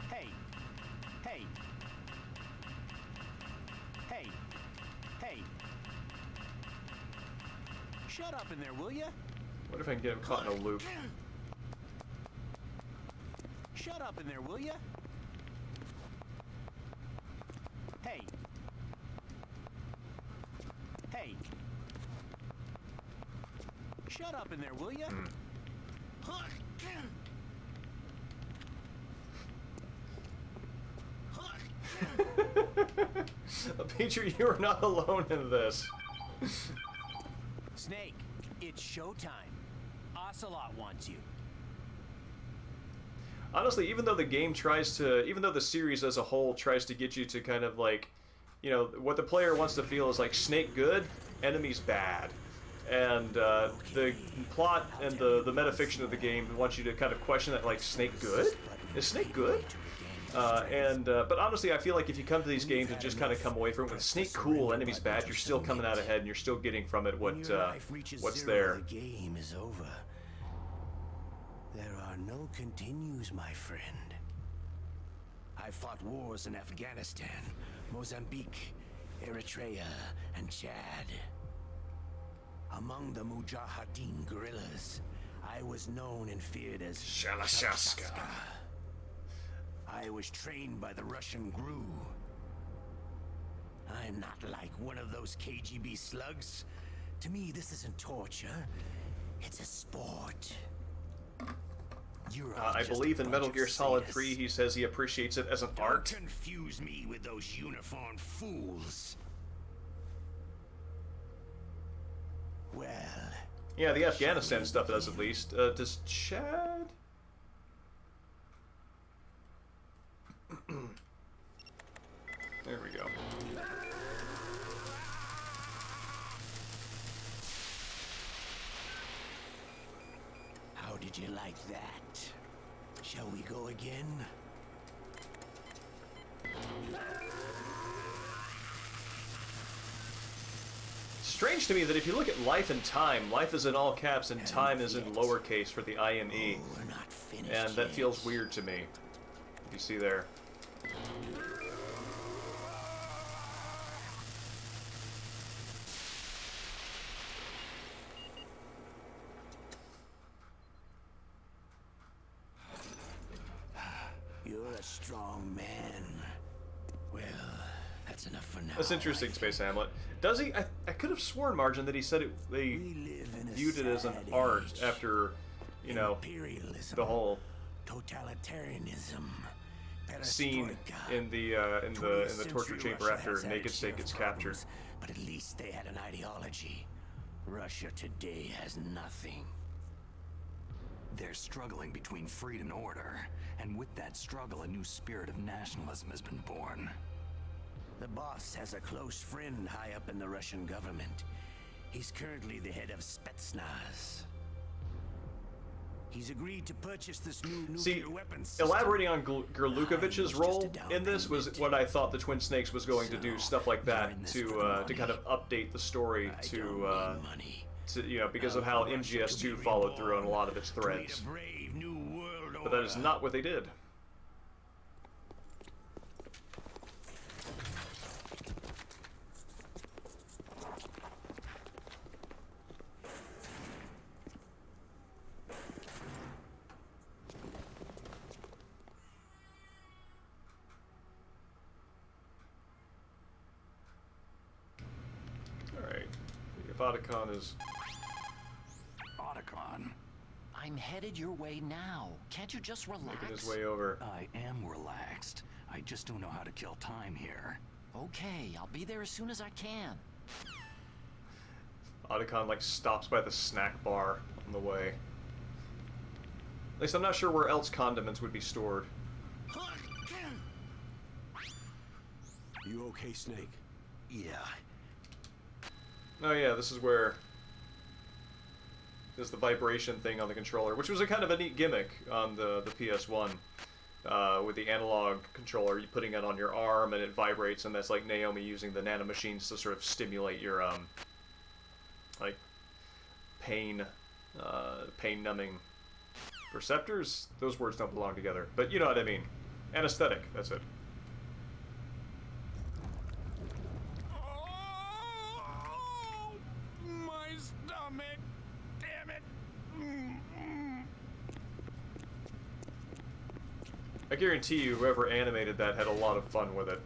Hey. Hey. Hey. Hey. Shut up in there, will ya? What if I can get him caught in a loop? Shut up in there, will ya? Hey. Hey. Shut up in there, will ya? Peter, you are not alone in this. Snake, it's showtime. Ocelot wants you. Honestly, even though the game tries to, even though the series as a whole tries to get you to kind of like, you know, what the player wants to feel is like Snake good, enemies bad. And the plot and the metafiction of the game wants you to kind of question that, like, Snake good? Is Snake good? But honestly, I feel like if you come to these games and just kind of come away from it with Snake cool, enemies bad, you're still coming out ahead and you're still getting from it what's there. The game is over. There are no continues, my friend. I fought wars in Afghanistan, Mozambique, Eritrea, and Chad. Among the Mujahideen guerrillas, I was known and feared as Shalashaska. I was trained by the Russian GRU. I'm not like one of those KGB slugs. To me, this isn't torture. It's a sport. I believe in Metal Gear Solid 3, he says he appreciates it as an art. Don't confuse me with those uniformed fools. Yeah, the Afghanistan stuff does at least. Does Chad? There we go. How did you like that? Shall we go again? Strange to me that if you look at life and time, life is in all caps and time is in lowercase for the IME. Oh, we're not finished And that yet. feels weird to me. You see there. You're a strong man. Well, that's enough for now. That's interesting, Space Hamlet. Does he? I could have sworn, Margin, that he said they We live in a viewed it as an sad art age. after, you know, Imperialism, the whole totalitarianism, scene perestroika. in the 20th torture century chamber Russia after has had Naked its Snake share gets of captured. problems, but at least they had an ideology. Russia today has nothing. They're struggling between freedom and order, and with that struggle, a new spirit of nationalism has been born. The boss has a close friend high up in the Russian government. He's currently the head of Spetsnaz. He's agreed to purchase this new nuclear See, weapons system. elaborating on Gerlukovich's Just a role down in this was payment. what I thought the Twin Snakes was going to do, stuff like that, during this to for kind of update the story I to don't need money. you know, because of how MGS2 followed through on a lot of its To lead threads. a brave new world But that is order. not what they did. Alright. If Otacon is... Otacon, I'm headed your way now. Can't you just making relax? his way over. I am relaxed. I just don't know how to kill time here. Okay, I'll be there as soon as I can. Otacon, like, stops by the snack bar on the way. At least I'm not sure where else condiments would be stored. You okay, Snake? Yeah, Oh yeah, this is where there's the vibration thing on the controller, which was a kind of a neat gimmick on the PS1. With the analog controller, you putting it on your arm and it vibrates, and that's like Naomi using the nanomachines to sort of stimulate your like pain numbing perceptors. Those words don't belong together, but you know what I mean. Anesthetic, that's it. Oh, my stomach! Damn it! I guarantee you, whoever animated that had a lot of fun with it.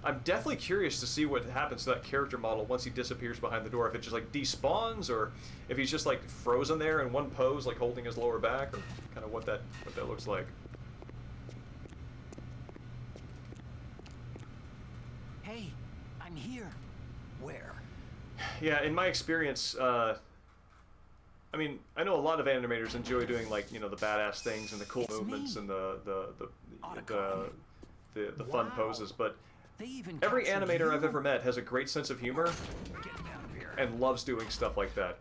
I'm definitely curious to see what happens to that character model once he disappears behind the door. If it just like despawns, or if he's just like frozen there in one pose, like holding his lower back, or kind of what that looks like. Hey, I'm here. where? Yeah, in my experience, I mean, I know a lot of animators enjoy doing like, you know, the badass things and the cool It's movements me. and the Otacon. fun Wow. poses, but They even every captured animator you? I've ever met has a great sense of humor and loves doing stuff like that.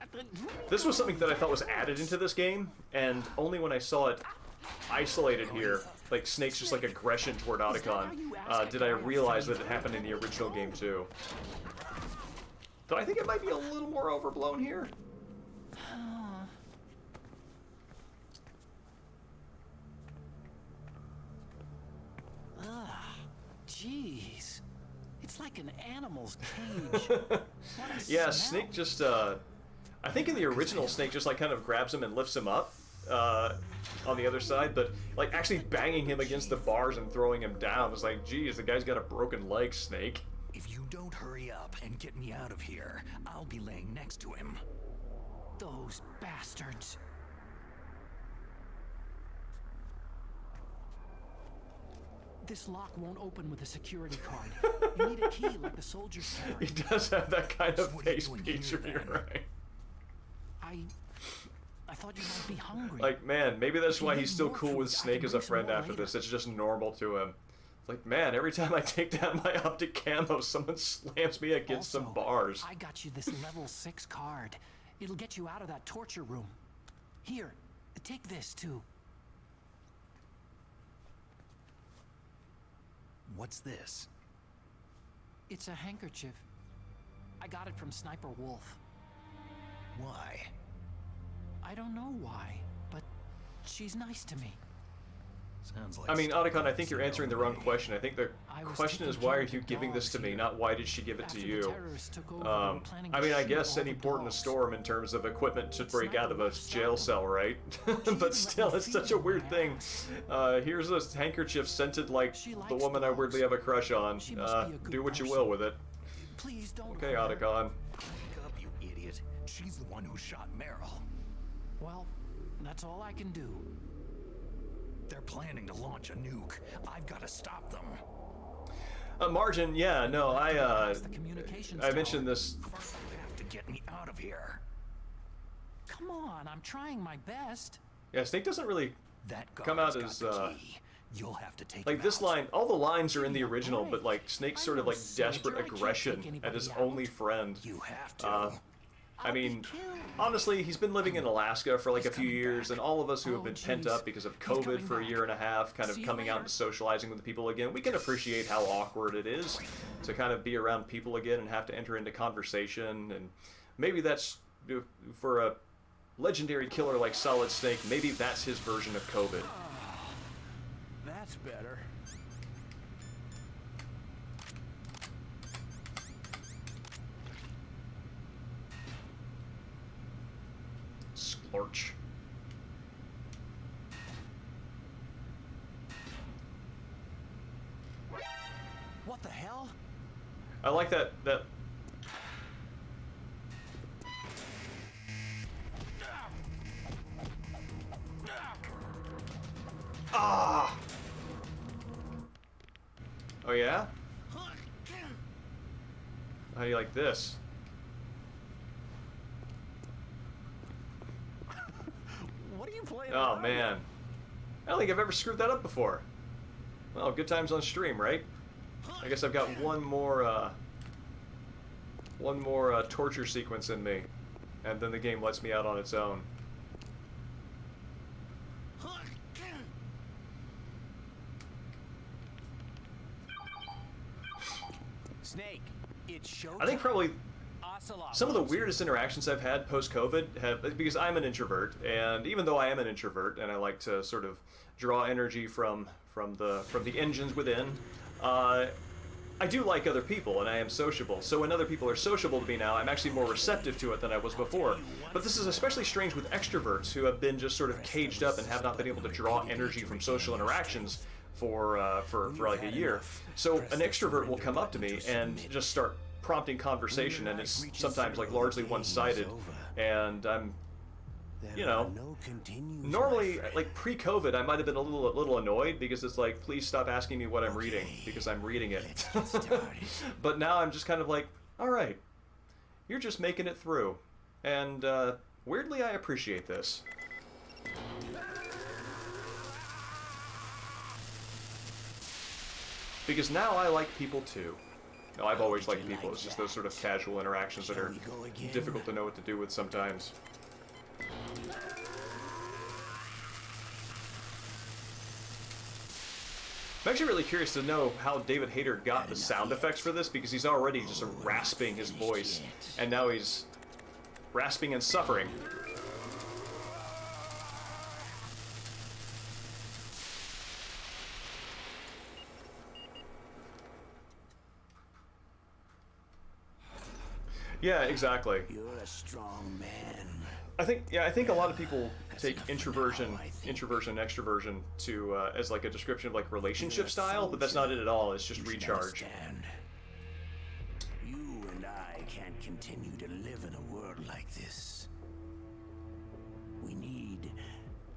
This was something that I thought was added into this game, and only when I saw it isolated here, like Snake's just like aggression toward Otacon, did I realize that it happened in the original game too. But I think it might be a little more overblown here. Jeez. It's like an animal's cage. What a Yeah, smell. Snake just, I think in the original Snake just like kind of grabs him and lifts him up on the other side, but like actually banging him against the bars and throwing him down was like, geez, the guy's got a broken leg, Snake. If you don't hurry up and get me out of here, I'll be laying next to him. Those bastards. This lock won't open with a security card. You need a key like the soldiers carry. He does have that kind of what are you face doing feature, here, you're then? right. I thought you might be hungry. Like, man, maybe that's If you why need he's still more cool food, with I Snake can as a bring some friend more after later. this. It's just normal to him. It's like, man, every time I take down my optic camo, someone slams me against some Also, bars. I got you this level 6 card. It'll get you out of that torture room. Here, take this too. What's this? It's a handkerchief. I got it from Sniper Wolf. Why? I don't know why, but she's nice to me. Sounds like I mean, stuff Otacon, I I've think you're seen answering the wrong already. question. I think the I was question is, taking why care are of you the giving this dogs to me, here. not why did she give it After to the you? terrorists took over, they were planning to I mean, I shoot guess all any the port in a dogs. storm in terms of equipment to break Sniper out of a Wolf jail stopped cell, right? Don't you But even still, let me it's such feel a weird my thing. ass. Here's a handkerchief scented like She the likes woman I weirdly dogs. have a crush on. She must be a good Do what you person. will with it. Please don't Okay, hurt her. Otacon. Wake up, you idiot. She's the one who shot Meryl. Well, that's all I can do. They're planning to launch a nuke. I've got to stop them. Margin, yeah, no, Past the communications I mentioned tower. this. First, you have to get me out of here. Come on, I'm trying my best. Yeah, Snake doesn't really That come guard's out got as, the key. You'll have to take like him this out. line. All the lines are in the Give me a original, but break. like Snake's I'm sort of no like desperate soldier. I can't aggression take at his anybody only out. friend. You have to. I I'll be mean, killed. honestly, he's been living in Alaska for like a He's few coming years, back. and all of us who have Oh, been pent jeez. up because of He's COVID coming for a back. year and a half, kind of See you coming out later. and socializing with people again, we can appreciate how awkward it is to kind of be around people again and have to enter into conversation. And maybe that's, for a legendary killer like Solid Snake, maybe that's his version of COVID. That's better. Splorch. What the hell? I like that Ah! Oh yeah? How do you like this? What are you playing? Oh around man. I don't think I've ever screwed that up before. Well, good times on stream, right? I guess I've got one more torture sequence in me, and then the game lets me out on its own. Snake, it's showtime. I think probably Ocelot some of the loves you. weirdest interactions I've had post-COVID have, because I'm an introvert, and even though I am an introvert and I like to sort of draw energy from the engines within, I do like other people and I am sociable. So when other people are sociable to me now, I'm actually more receptive to it than I was before. But this is especially strange with extroverts who have been just sort of caged up and have not been able to draw energy from social interactions for like a year. So an extrovert will come up to me and just start prompting conversation, and it's sometimes like largely one-sided, and I'm, you know, normally like pre-COVID I might have been a little annoyed because it's like, please stop asking me what I'm reading because I'm reading it. But now I'm just kind of like, all right, you're just making it through, and weirdly I appreciate this. Because now I like people too. No, I've always liked people. It's just those sort of casual interactions that are difficult to know what to do with sometimes. I'm actually really curious to know how David Hayter got the sound effects for this, because he's already just rasping his voice, and now he's rasping and suffering. Yeah, exactly. You're a strong man. I think a lot of people take introversion, and extroversion to as like a description of like relationship style, but that's not it at all. It's just recharge. Understand. You and I can't continue to live in a world like this. We need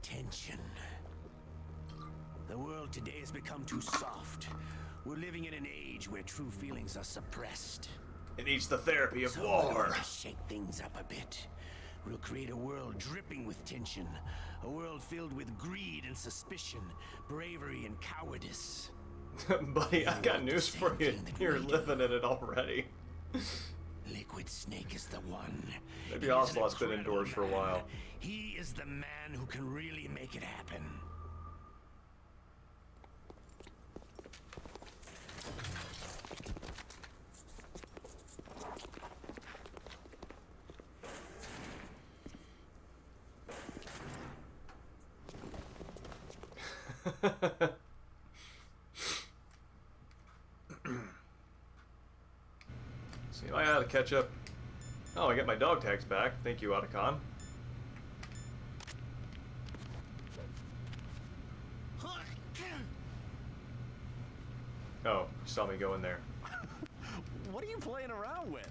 tension. The world Today has become too soft. We're living in an age where true feelings are suppressed. It needs the therapy of So war. we'll shake things up a bit. We'll create a world dripping with tension. A world filled with greed and suspicion, bravery and cowardice. Buddy, I got news for you. You're living in it already. Liquid Snake is the one. Maybe He is an Ocelot's been incredible indoors for a man. while. He is the man who can really make it happen. See, I had to catch up. Oh, I get my dog tags back. Thank you, Otacon. Oh, you saw me go in there. What are you playing around with?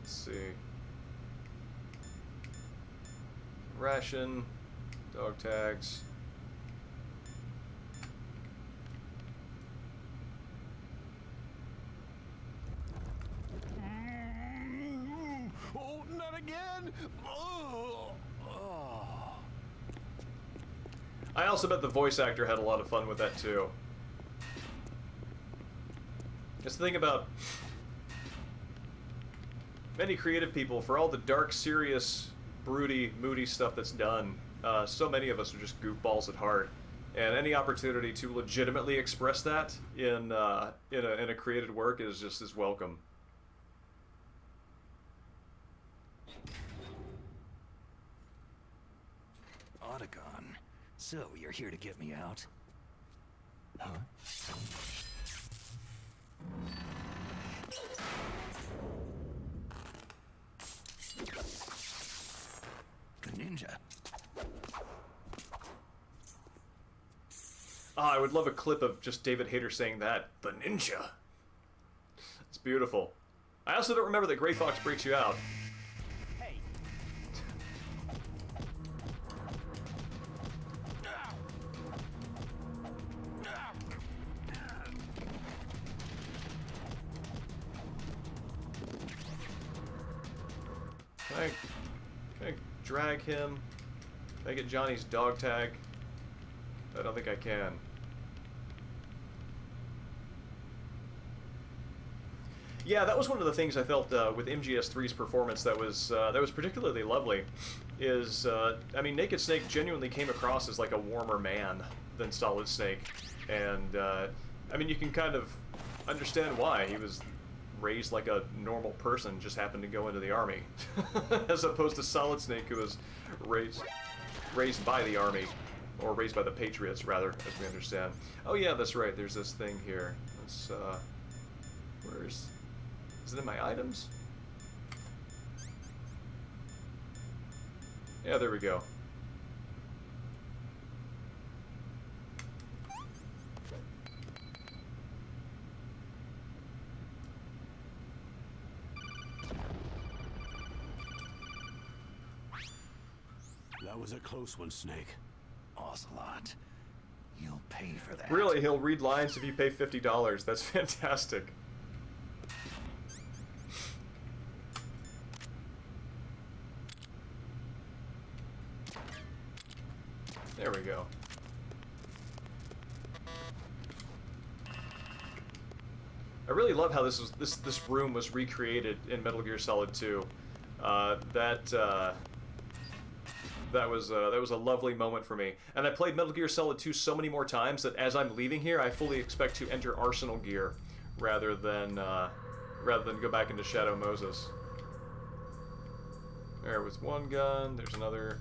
Let's see. Ration, dog tags. Oh, not again! Oh. I also bet the voice actor had a lot of fun with that too. It's the thing about many creative people, for all the dark, serious, broody, moody stuff that's done, so many of us are just goofballs at heart. And any opportunity to legitimately express that in a created work is just as welcome. Otacon, so you're here to get me out? Huh? The ninja. I would love a clip of just David Hayter saying that. The ninja. It's beautiful. I also don't remember that Gray Fox breaks you out. Hey. Can I drag him? Can I get Johnny's dog tag? I don't think I can. Yeah, that was one of the things I felt with MGS3's performance that was particularly lovely. I mean, Naked Snake genuinely came across as like a warmer man than Solid Snake, and I mean, you can kind of understand why. He was raised like a normal person, just happened to go into the army, as opposed to Solid Snake, who was raised by the army, or raised by the Patriots, rather, as we understand. Oh yeah, that's right. There's this thing here. Let's is it in my items? Yeah, there we go. That was a close one, Snake. Ocelot, you'll pay for that. Really, he'll read lines if you pay $50. That's fantastic. There we go. I really love how this room was recreated in Metal Gear Solid 2. That was a lovely moment for me. And I played Metal Gear Solid 2 so many more times that as I'm leaving here, I fully expect to enter Arsenal gear rather than go back into Shadow Moses. There was one gun. There's another.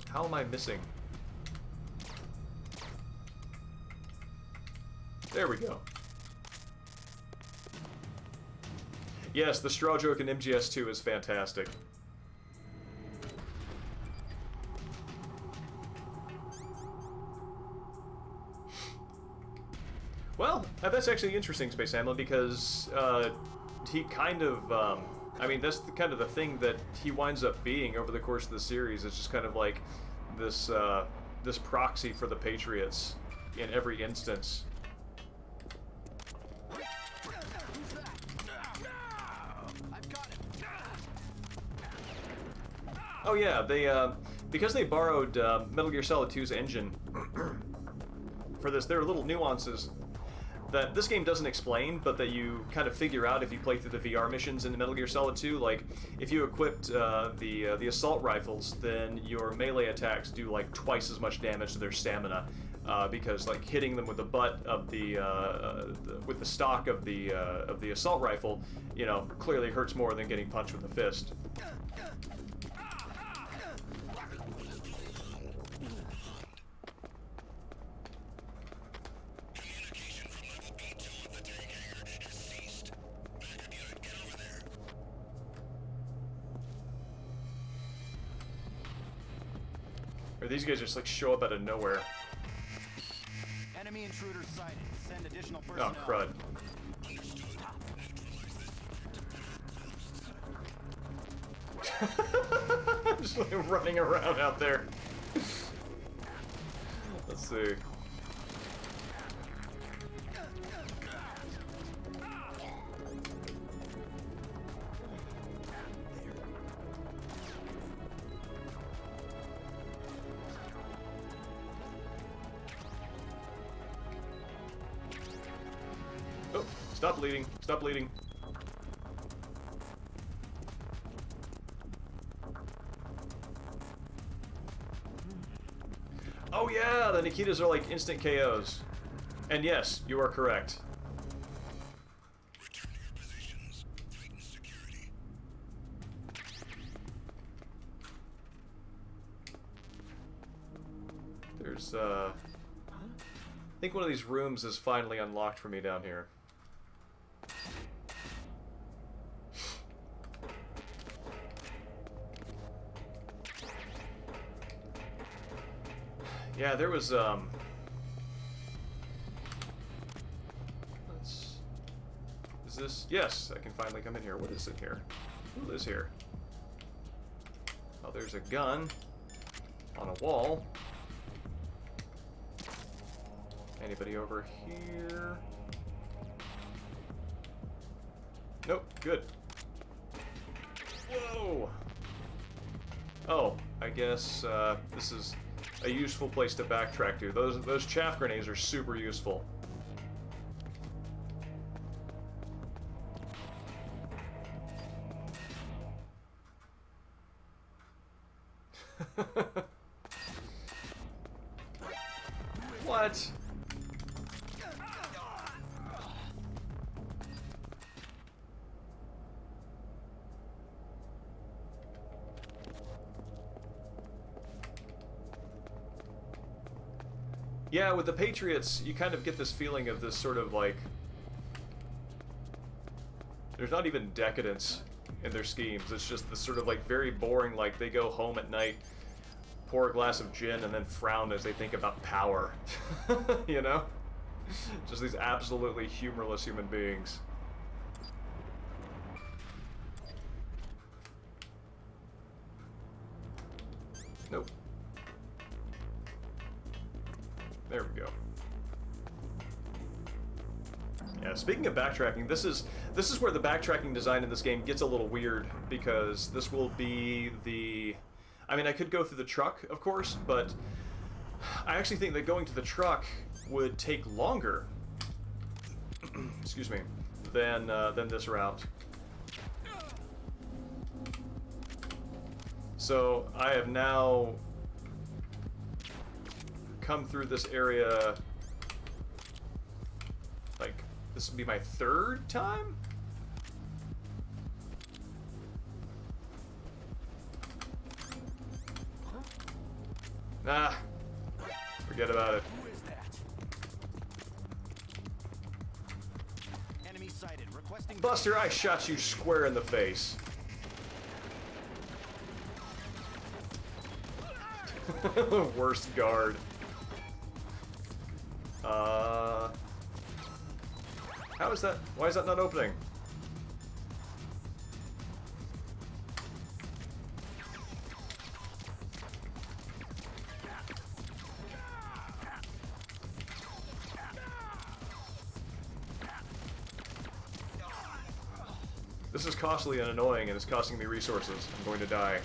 How am I missing? There we go. Yes, the straw joke in MGS2 is fantastic. Well, I've that's actually interesting, Space Hamlet, because he kind of, I mean, that's kind of the thing that he winds up being over the course of the series. It's just kind of like this, this proxy for the Patriots in every instance. Oh yeah, they because they borrowed Metal Gear Solid 2's engine for this, there are little nuances that this game doesn't explain, but that you kind of figure out if you play through the VR missions in Metal Gear Solid 2. Like, if you equipped the assault rifles, then your melee attacks do like twice as much damage to their stamina, because like hitting them with the butt of with the stock of the assault rifle, you know, clearly hurts more than getting punched with a fist. Or these guys just like show up out of nowhere. Enemy intruders sighted. Send additional personnel. Oh, crud. Just like running around out there. Let's see. Oh, stop bleeding. Stop bleeding. Oh yeah, the Nikitas are like instant KOs. And yes, you are correct. Return to your positions. Tighten security. There's, I think one of these rooms is finally unlocked for me down here. Yeah, there was, is this? Yes, I can finally come in here. What is in here? Who is here? Oh, there's a gun on a wall. Anybody over here? Nope, good. Whoa! Oh, I guess, this is a useful place to backtrack to. Those chaff grenades are super useful. What? Yeah, with the Patriots, you kind of get this feeling of this sort of like... There's not even decadence in their schemes. It's just this sort of like very boring, like they go home at night, pour a glass of gin, and then frown as they think about power. You know? Just these absolutely humorless human beings. Nope. There we go. Yeah, speaking of backtracking, this is where the backtracking design in this game gets a little weird, because this will be the... I mean, I could go through the truck, of course, but I actually think that going to the truck would take longer, excuse me, than this route. So I have now come through this area, like, this would be my third time? Ah, forget about it. Who is that? Enemy sighted. Requesting Buster, I shot you square in the face. Worst guard. How is that? Why is that not opening? This is costly and annoying, and it's costing me resources. I'm going to die.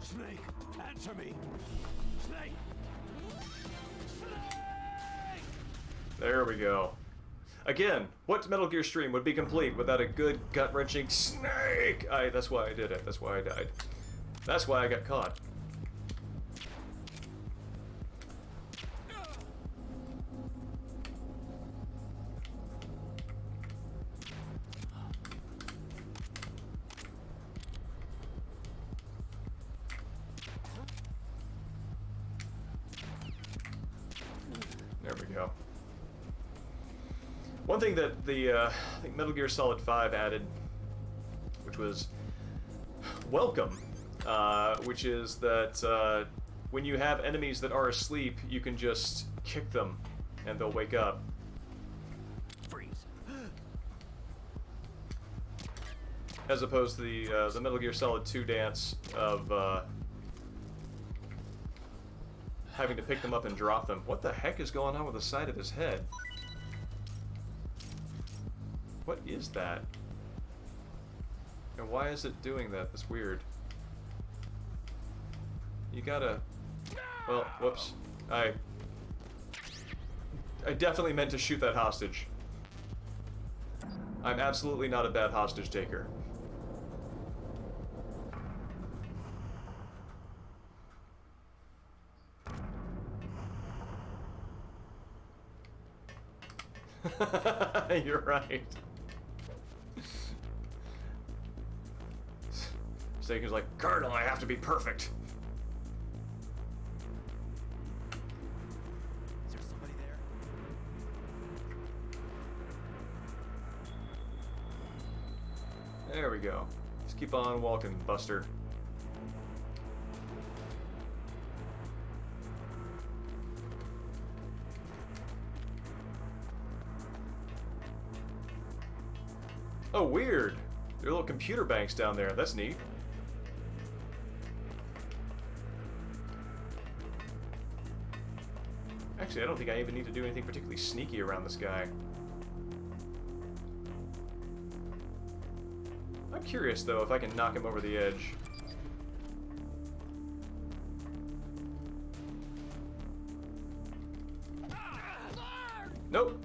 Snake, answer me. Snake. Snake. There we go. Again, what Metal Gear stream would be complete without a good gut-wrenching snake? That's why I did it. That's why I died. That's why I got caught. There we go. One thing that the I think Metal Gear Solid 5 added, which was welcome, which is that when you have enemies that are asleep, you can just kick them and they'll wake up. Freeze. As opposed to the Metal Gear Solid 2 dance of having to pick them up and drop them. What the heck is going on with the side of his head? What is that? And why is it doing that? That's weird. You gotta... Well, whoops. I definitely meant to shoot that hostage. I'm absolutely not a bad hostage taker. You're right. Snake is like, Colonel, I have to be perfect. Is there somebody there? There we go. Just keep on walking, Buster. Oh, weird. There are little computer banks down there. That's neat. Actually, I don't think I even need to do anything particularly sneaky around this guy. I'm curious, though, if I can knock him over the edge. Nope.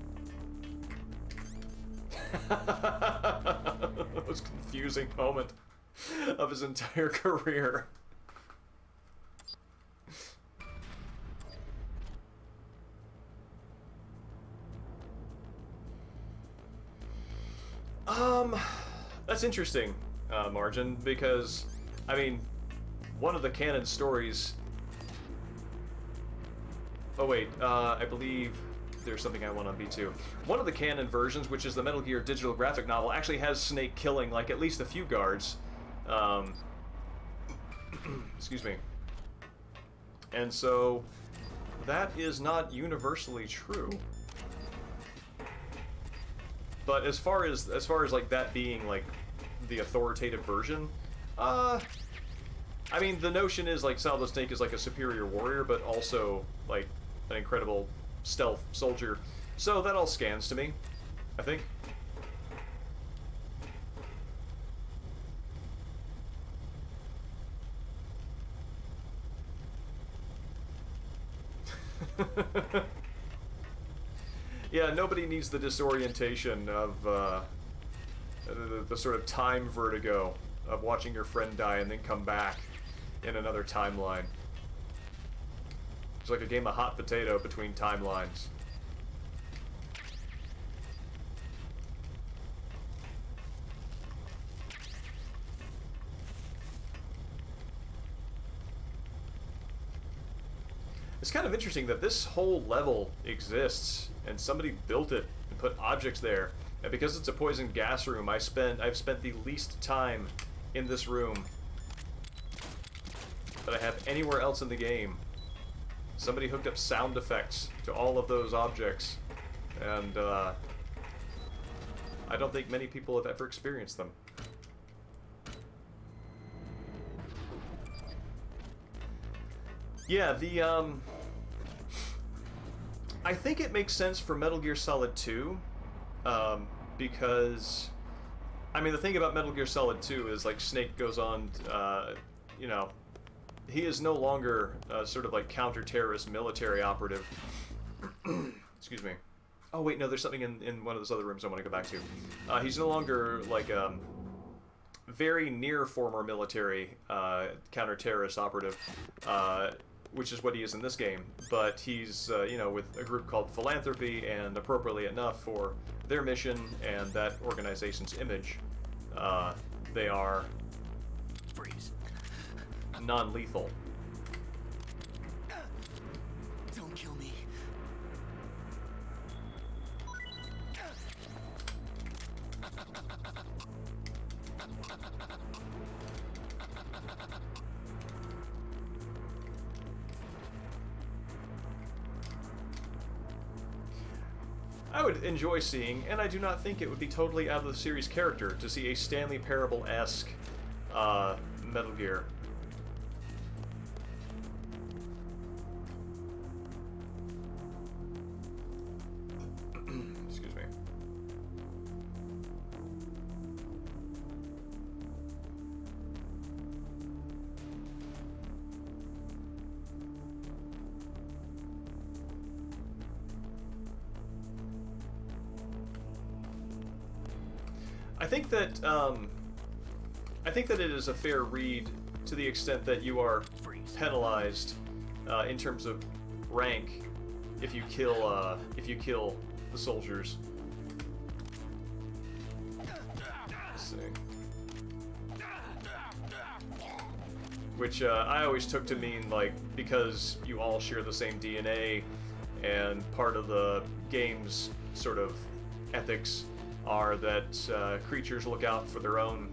The most confusing moment of his entire career. That's interesting, Margin, because, I mean, one of the canon stories... Oh wait, I believe there's something I want on B2. One of the canon versions, which is the Metal Gear digital graphic novel, actually has Snake killing, like, at least a few guards. Excuse me. And so, that is not universally true. But as far as like that being like the authoritative version, I mean the notion is like Solid Snake is like a superior warrior, but also like an incredible stealth soldier. So that all scans to me, I think. Yeah, nobody needs the disorientation of the sort of time vertigo of watching your friend die and then come back in another timeline. It's like a game of hot potato between timelines. It's kind of interesting that this whole level exists and somebody built it and put objects there. And because it's a poison gas room, I've spent the least time in this room that I have anywhere else in the game. Somebody hooked up sound effects to all of those objects, and I don't think many people have ever experienced them. Yeah, I think it makes sense for Metal Gear Solid 2, because, I mean, the thing about Metal Gear Solid 2 is, like, Snake goes on, you know, he is no longer sort of like counter-terrorist military operative. Excuse me. Oh wait, no, there's something in one of those other rooms I want to go back to. He's no longer like very near former military counter-terrorist operative, which is what he is in this game. But he's you know, with a group called Philanthropy, and appropriately enough for their mission and that organization's image, they are non-lethal. Don't kill me. I would enjoy seeing, and I do not think it would be totally out of the series character, to see a Stanley Parable-esque Metal Gear. Excuse me. I think that it is a fair read to the extent that you are penalized in terms of rank if you kill the soldiers. Let's see. Which I always took to mean, like, because you all share the same DNA, and part of the game's sort of ethics are that creatures look out for their own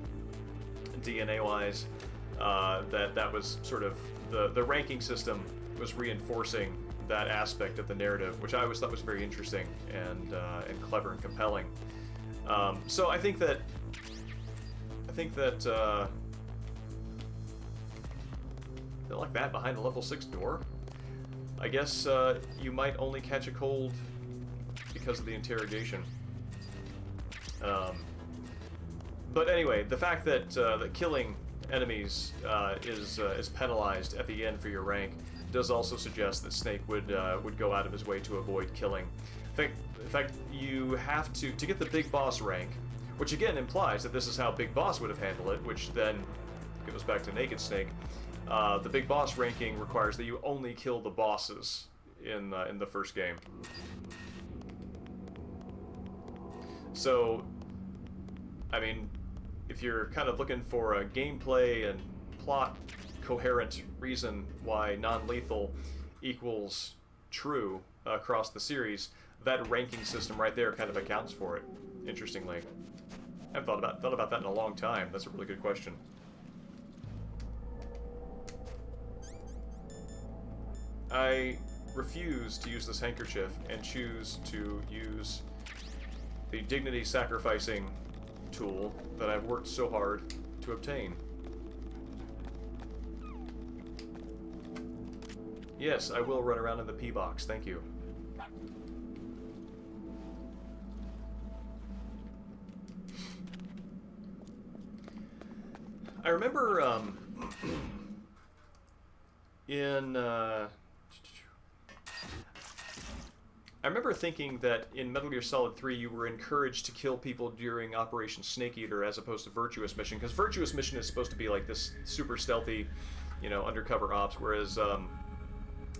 DNA-wise, that was sort of the ranking system was reinforcing that aspect of the narrative, which I always thought was very interesting and clever and compelling. So I think that like that behind a level 6 door. I guess you might only catch a cold because of the interrogation. But anyway, the fact that that killing enemies is penalized at the end for your rank does also suggest that Snake would go out of his way to avoid killing. In fact, you have to get the Big Boss rank, which again implies that this is how Big Boss would have handled it, which then goes back to Naked Snake. The Big Boss ranking requires that you only kill the bosses in the first game. So, I mean, if you're kind of looking for a gameplay and plot coherent reason why non-lethal equals true across the series, that ranking system right there kind of accounts for it, interestingly. I haven't thought about that in a long time. That's a really good question. I refuse to use this handkerchief and choose to use the dignity sacrificing tool that I've worked so hard to obtain. Yes, I will run around in the P-box, thank you. I remember I remember thinking that in Metal Gear Solid 3 you were encouraged to kill people during Operation Snake Eater as opposed to Virtuous Mission, because Virtuous Mission is supposed to be like this super stealthy, you know, undercover ops, whereas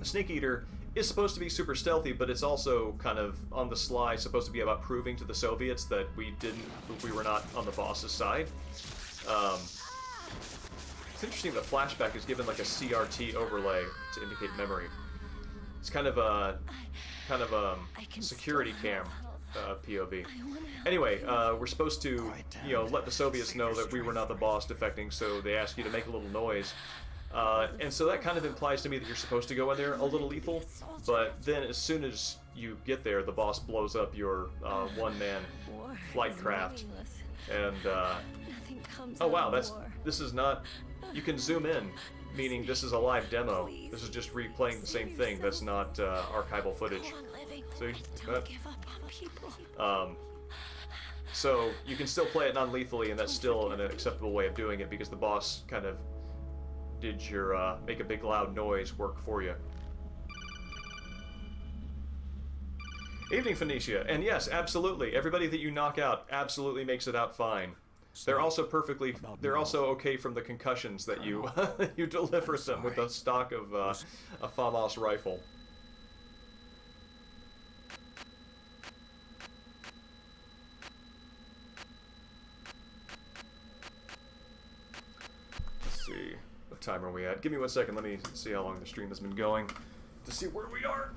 Snake Eater is supposed to be super stealthy, but it's also kind of on the sly, supposed to be about proving to the Soviets that we were not on the boss's side. It's interesting that Flashback is given like a CRT overlay to indicate memory. It's kind of a security cam POV. Anyway, we're supposed to, you know, let the Soviets know that we were not the boss defecting, so they ask you to make a little noise. And so that kind of implies to me that you're supposed to go in there a little lethal, but then as soon as you get there, the boss blows up your one-man flight craft. And, oh wow, this is not, you can zoom in, meaning this is a live demo. This is just replaying the same thing, that's not archival footage. See? So you can still play it non-lethally, and that's still an acceptable way of doing it, because the boss kind of did your make a big loud noise work for you. Evening, Phoenicia. And yes, absolutely, everybody that you knock out absolutely makes it out fine. They're also okay from the concussions that you you deliver them with a stock of a FAMAS rifle. Let's see, what time are we at? Give me 1 second, let me see how long the stream has been going to see where we are.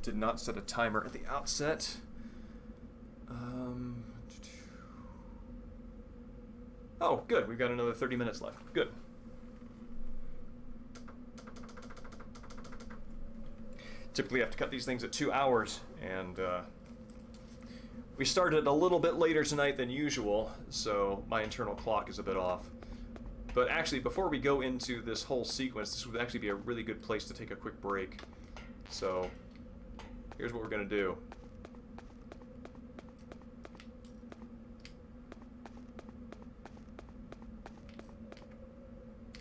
Did not set a timer at the outset. Oh, good. We've got another 30 minutes left. Good. Typically have to cut these things at 2 hours, and we started a little bit later tonight than usual, so my internal clock is a bit off. But actually, before we go into this whole sequence, this would actually be a really good place to take a quick break. So, here's what we're going to do.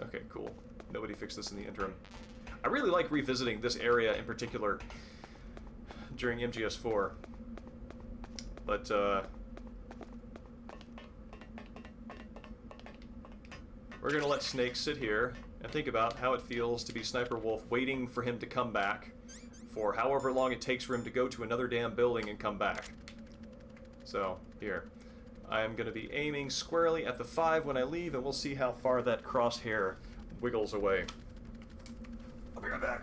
Okay, cool. Nobody fixed this in the interim. I really like revisiting this area in particular during MGS4. But, we're gonna let Snake sit here and think about how it feels to be Sniper Wolf waiting for him to come back for however long it takes for him to go to another damn building and come back. So, here. I am going to be aiming squarely at the 5 when I leave, and we'll see how far that crosshair wiggles away. I'll be right back.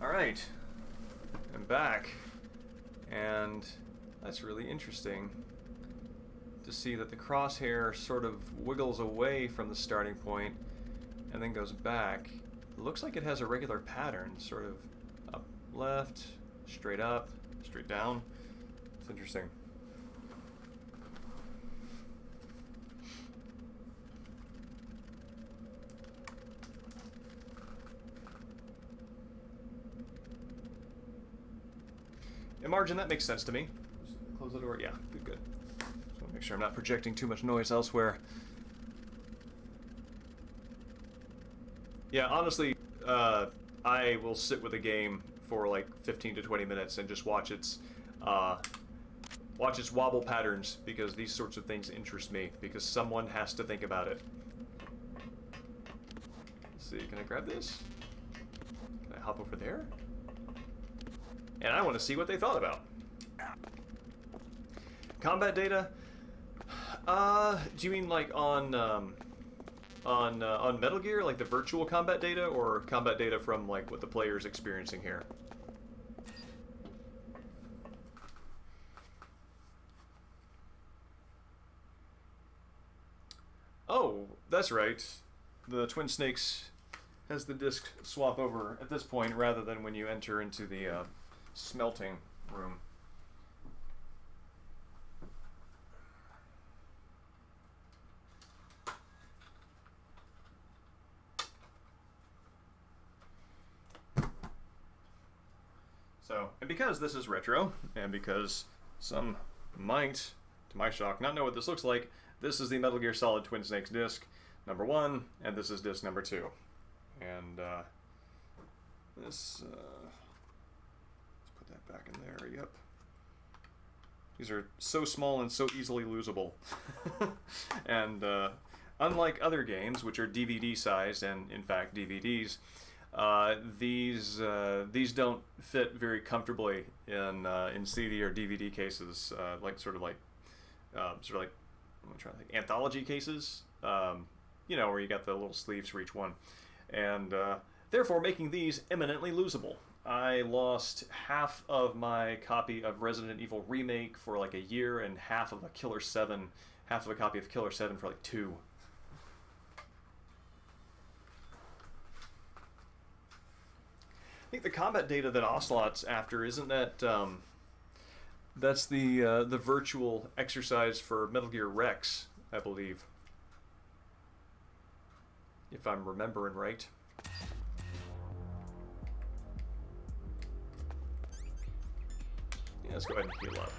Alright, I'm back, and that's really interesting to see that the crosshair sort of wiggles away from the starting point and then goes back. It looks like it has a regular pattern, sort of up, left, straight down. It's interesting. And margin, that makes sense to me. Close the door. Yeah, good. So make sure I'm not projecting too much noise elsewhere. Yeah, honestly, I will sit with a game for like 15 to 20 minutes and just watch its wobble patterns, because these sorts of things interest me, because someone has to think about it. Let's see, can I grab this? Can I hop over there? And I want to see what they thought about. Combat data? Do you mean like on Metal Gear, like the virtual combat data, or combat data from like what the player's experiencing here? Oh, that's right. The Twin Snakes has the disc swap over at this point rather than when you enter into the smelting room. So, and because this is retro, and because some might, to my shock, not know what this looks like, this is the Metal Gear Solid Twin Snakes disc number 1, and this is disc number 2. And this, let's put that back in there, yep. These are so small and so easily losable. And unlike other games, which are DVD sized, and in fact DVDs, these don't fit very comfortably in CD or DVD cases, like I'm trying to think, anthology cases, you know, where you got the little sleeves for each one, and therefore making these eminently losable. I lost half of my copy of Resident Evil Remake for like a year, and half of a copy of Killer 7 for like 2. I think the combat data that Ocelot's after, isn't that, that's the virtual exercise for Metal Gear Rex, I believe. If I'm remembering right. Yeah, let's go ahead and heal up.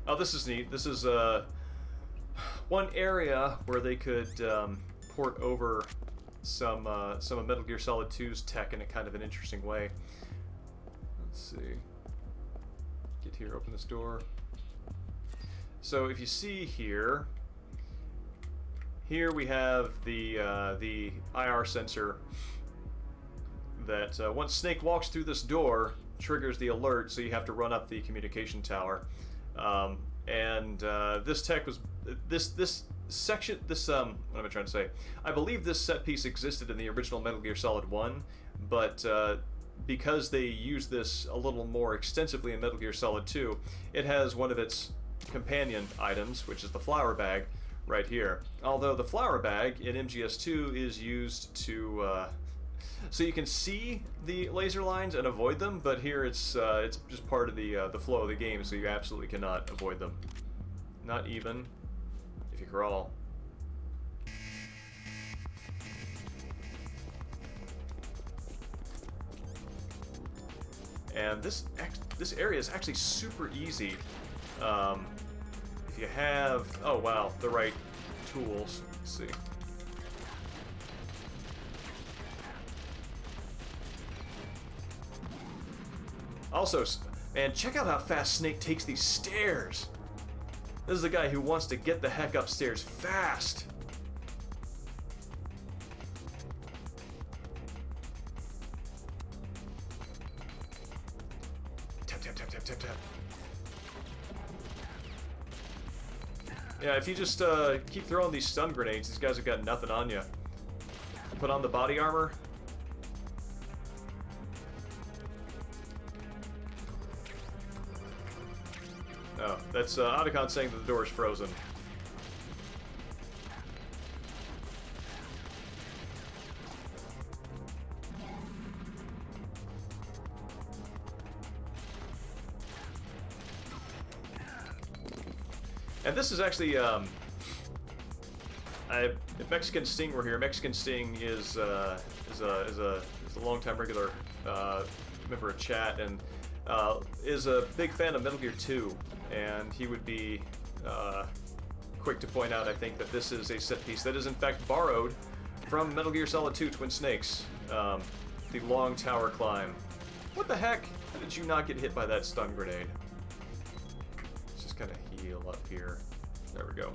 Oh, this is neat. This is, one area where they could port over some of Metal Gear Solid 2's tech in a kind of an interesting way. Let's see. Get here, open this door. So if you see here we have the IR sensor that once Snake walks through this door, triggers the alert, so you have to run up the communication tower. This tech was this section, what am I trying to say? I believe this set piece existed in the original Metal Gear Solid 1, but because they used this a little more extensively in Metal Gear Solid 2, it has one of its companion items, which is the flower bag, right here. Although the flower bag in MGS2 is used to so you can see the laser lines and avoid them, but here it's just part of the flow of the game, so you absolutely cannot avoid them. Not even if you crawl. And this area is actually super easy if you have, oh wow, the right tools. Let's see. Also, man, check out how fast Snake takes these stairs. This is a guy who wants to get the heck upstairs fast. Tap, tap, tap, tap, tap, tap. Yeah, if you just keep throwing these stun grenades, these guys have got nothing on you. Put on the body armor. Oh, that's Otacon saying that the door is frozen. And this is actually, if Mexican Sting were here, Mexican Sting is a long-time regular member of chat and is a big fan of Metal Gear 2, and he would be quick to point out, I think, that this is a set piece that is in fact borrowed from Metal Gear Solid 2 Twin Snakes, the long tower climb. What the heck? How did you not get hit by that stun grenade? Let's just kind of heal up here. There we go.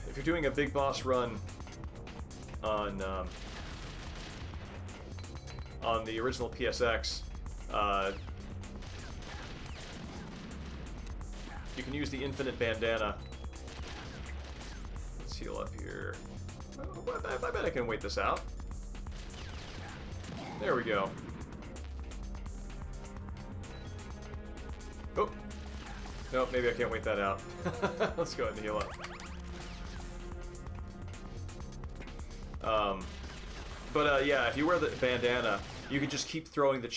If you're doing a big boss run on the original PSX, you can use the infinite bandana. Let's heal up here. Oh, I bet I can wait this out. There we go. Oh. No, maybe I can't wait that out. Let's go ahead and heal up. Yeah, if you wear the bandana, you can just keep throwing the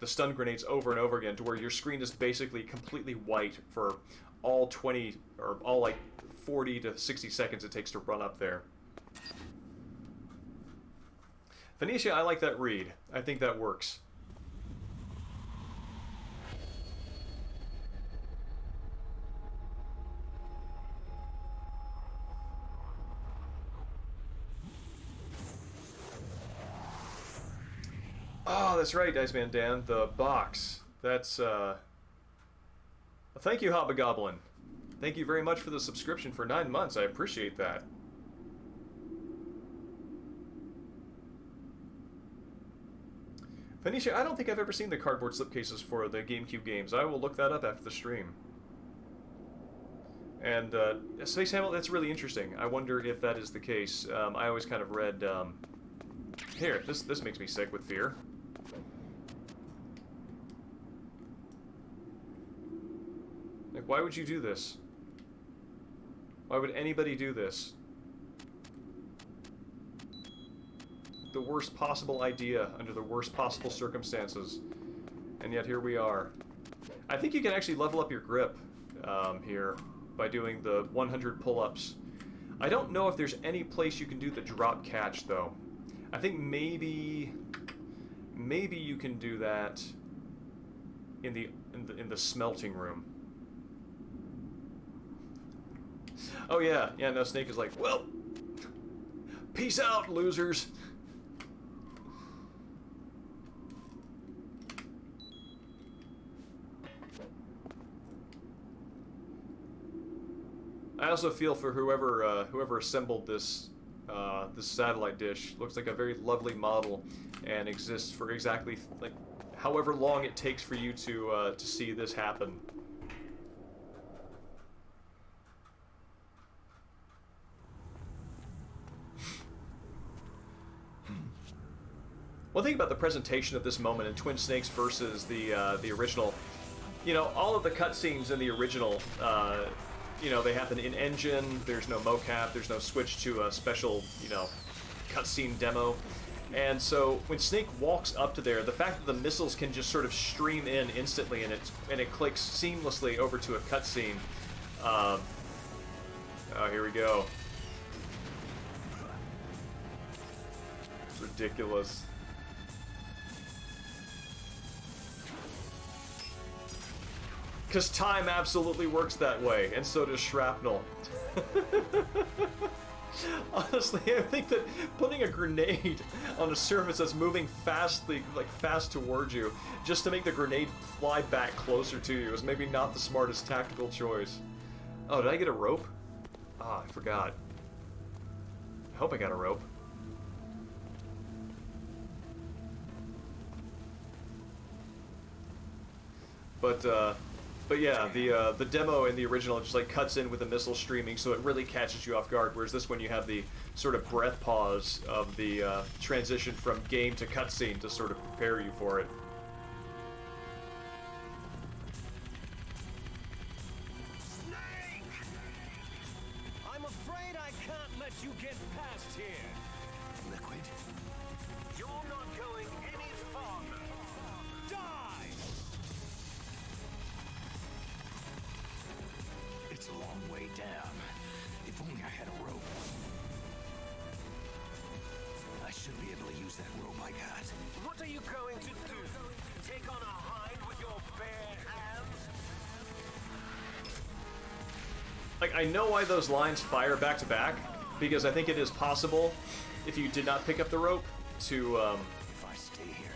the stun grenades over and over again to where your screen is basically completely white for all 20, or all like 40 to 60 seconds it takes to run up there. Phoenicia, I like that read. I think that works. Oh, that's right, Iceman Dan. The box. That's, thank you, Hobgoblin. Thank you very much for the subscription for 9 months. I appreciate that. Phoenicia, I don't think I've ever seen the cardboard slipcases for the GameCube games. I will look that up after the stream. And, Space Hamlet, that's really interesting. I wonder if that is the case. I always kind of read, here, this makes me sick with fear. Like, why would you do this? Why would anybody do this? The worst possible idea under the worst possible circumstances. And yet here we are. I think you can actually level up your grip here by doing the 100 pull-ups. I don't know if there's any place you can do the drop catch though. I think maybe you can do that in the smelting room. Oh yeah, no, Snake is like, well, peace out, losers. I also feel for whoever assembled this this satellite dish. Looks like a very lovely model, and exists for exactly like however long it takes for you to see this happen. One thing about the presentation of this moment in Twin Snakes versus the original, you know, all of the cutscenes in the original, you know, they happen in engine. There's no mocap. There's no switch to a special, you know, cutscene demo. And so when Snake walks up to there, the fact that the missiles can just sort of stream in instantly and it clicks seamlessly over to a cutscene. Oh, here we go. It's ridiculous. Because time absolutely works that way, and so does shrapnel. Honestly, I think that putting a grenade on a surface that's moving fast towards you, just to make the grenade fly back closer to you, is maybe not the smartest tactical choice. Oh, did I get a rope? Ah, I forgot. I hope I got a rope. But yeah, the demo in the original just like cuts in with the missile streaming, so it really catches you off guard. Whereas this one, you have the sort of breath pause of the transition from game to cutscene to sort of prepare you for it. Snake! I'm afraid I can't let you get past here. Liquid? You're not going any farther. Die! It's a long way down. If only I had a rope. I should be able to use that rope I got. What are you going to do? Take on a hind with your bare hands? Like, I know why those lines fire back to back, because I think it is possible, if you did not pick up the rope, to If I stay here,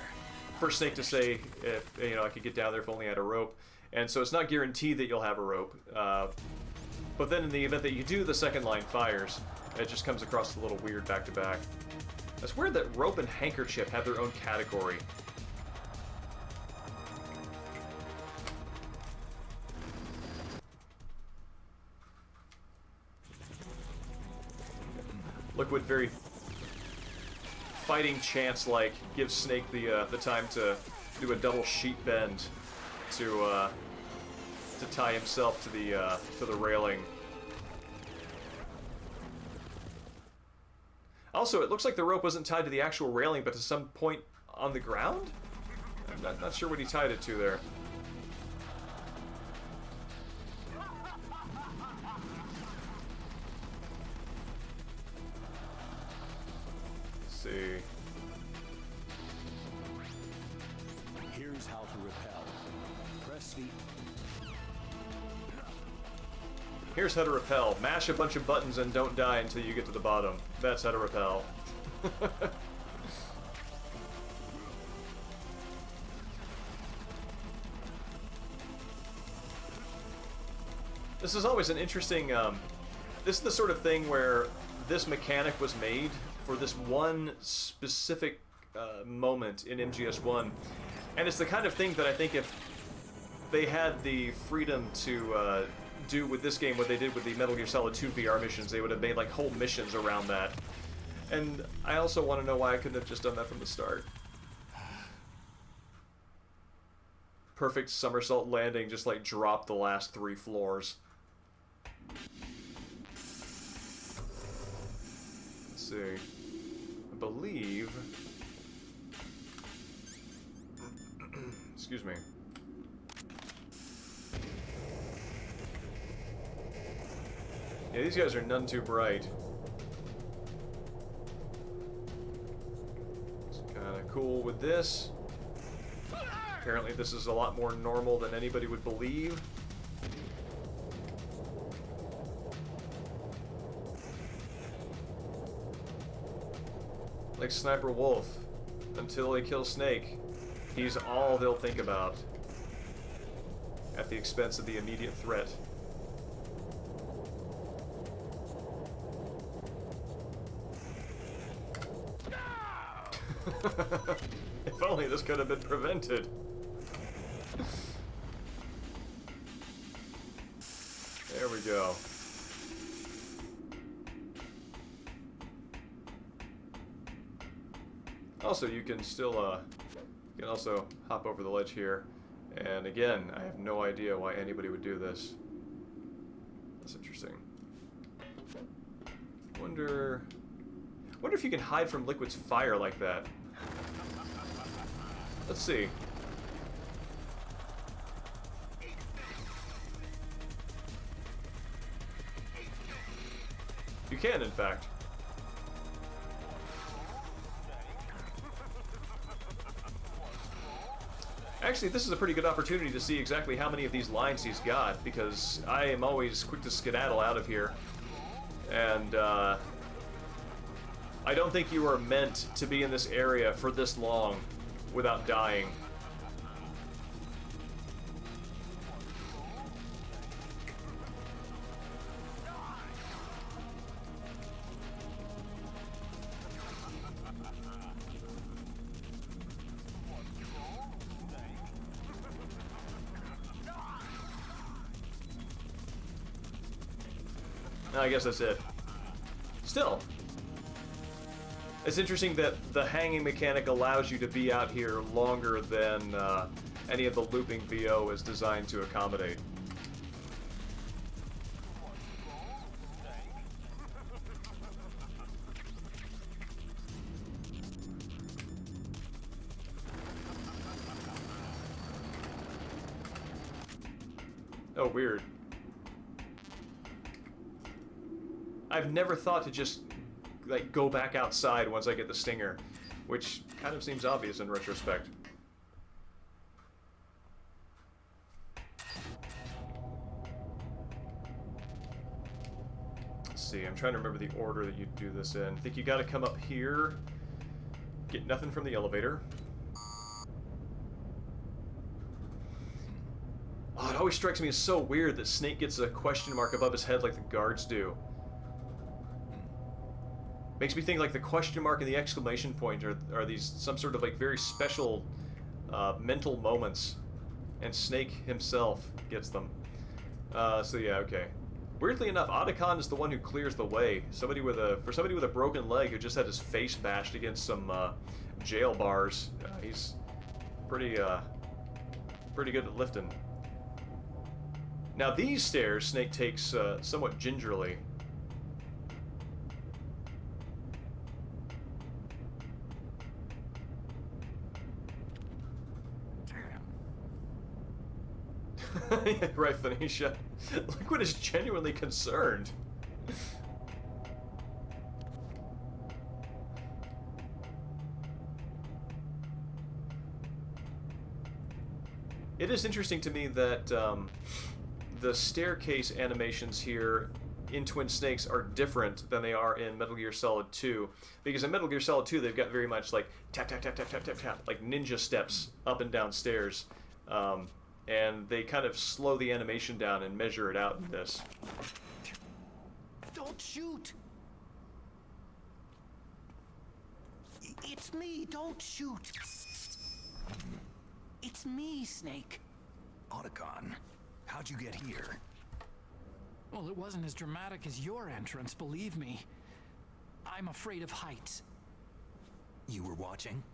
for Snake to say, if I could get down there if only I had a rope. And so it's not guaranteed that you'll have a rope. But then in the event that you do, the second line fires. It just comes across a little weird back to back. It's weird that rope and handkerchief have their own category. Liquid very fighting chance like gives Snake the time to do a double sheet bend to tie himself to the railing. Also, it looks like the rope wasn't tied to the actual railing, but to some point on the ground? I'm not sure what he tied it to there. Let's see. Here's how to repel. Press the... Here's how to repel. Mash a bunch of buttons and don't die until you get to the bottom. That's how to repel. This is always an interesting... this is the sort of thing where this mechanic was made for this one specific moment in MGS1. And it's the kind of thing that I think if they had the freedom to... do with this game what they did with the Metal Gear Solid 2 VR missions, they would have made like whole missions around that. And I also want to know why I couldn't have just done that from the start. Perfect somersault landing, just like drop the last 3 floors. Let's see. I believe... Excuse me. Yeah, these guys are none too bright. It's kind of cool with this. Apparently this is a lot more normal than anybody would believe. Like Sniper Wolf. Until they kill Snake, he's all they'll think about. At the expense of the immediate threat. If only this could have been prevented. There we go. Also, you can still, you can also hop over the ledge here. And again, I have no idea why anybody would do this. That's interesting. Wonder if you can hide from Liquid's fire like that. Let's see. You can, in fact. Actually, this is a pretty good opportunity to see exactly how many of these lines he's got, because I am always quick to skedaddle out of here. And, I don't think you are meant to be in this area for this long without dying. I guess that's it. Still, it's interesting that the hanging mechanic allows you to be out here longer than any of the looping VO is designed to accommodate. Oh, weird. I've never thought to just, like, go back outside once I get the stinger, which kind of seems obvious in retrospect. Let's see, I'm trying to remember the order that you do this in. I think you gotta come up here, get nothing from the elevator. Oh, it always strikes me as so weird that Snake gets a question mark above his head like the guards do. Makes me think like the question mark and the exclamation point are these some sort of like very special mental moments, and Snake himself gets them. So yeah, okay. Weirdly enough, Otacon is the one who clears the way. Somebody with a broken leg who just had his face bashed against some jail bars. He's pretty good at lifting. Now these stairs, Snake takes somewhat gingerly. Yeah, right, Phoenicia. Liquid is genuinely concerned. It is interesting to me that the staircase animations here in Twin Snakes are different than they are in Metal Gear Solid 2. Because in Metal Gear Solid 2, they've got very much like tap, tap, tap, tap, tap, tap, tap, like ninja steps up and down stairs. And they kind of slow the animation down and measure it out in this. Don't shoot! It's me, don't shoot! It's me, Snake. Otacon, how'd you get here? Well, it wasn't as dramatic as your entrance, believe me. I'm afraid of heights. You were watching?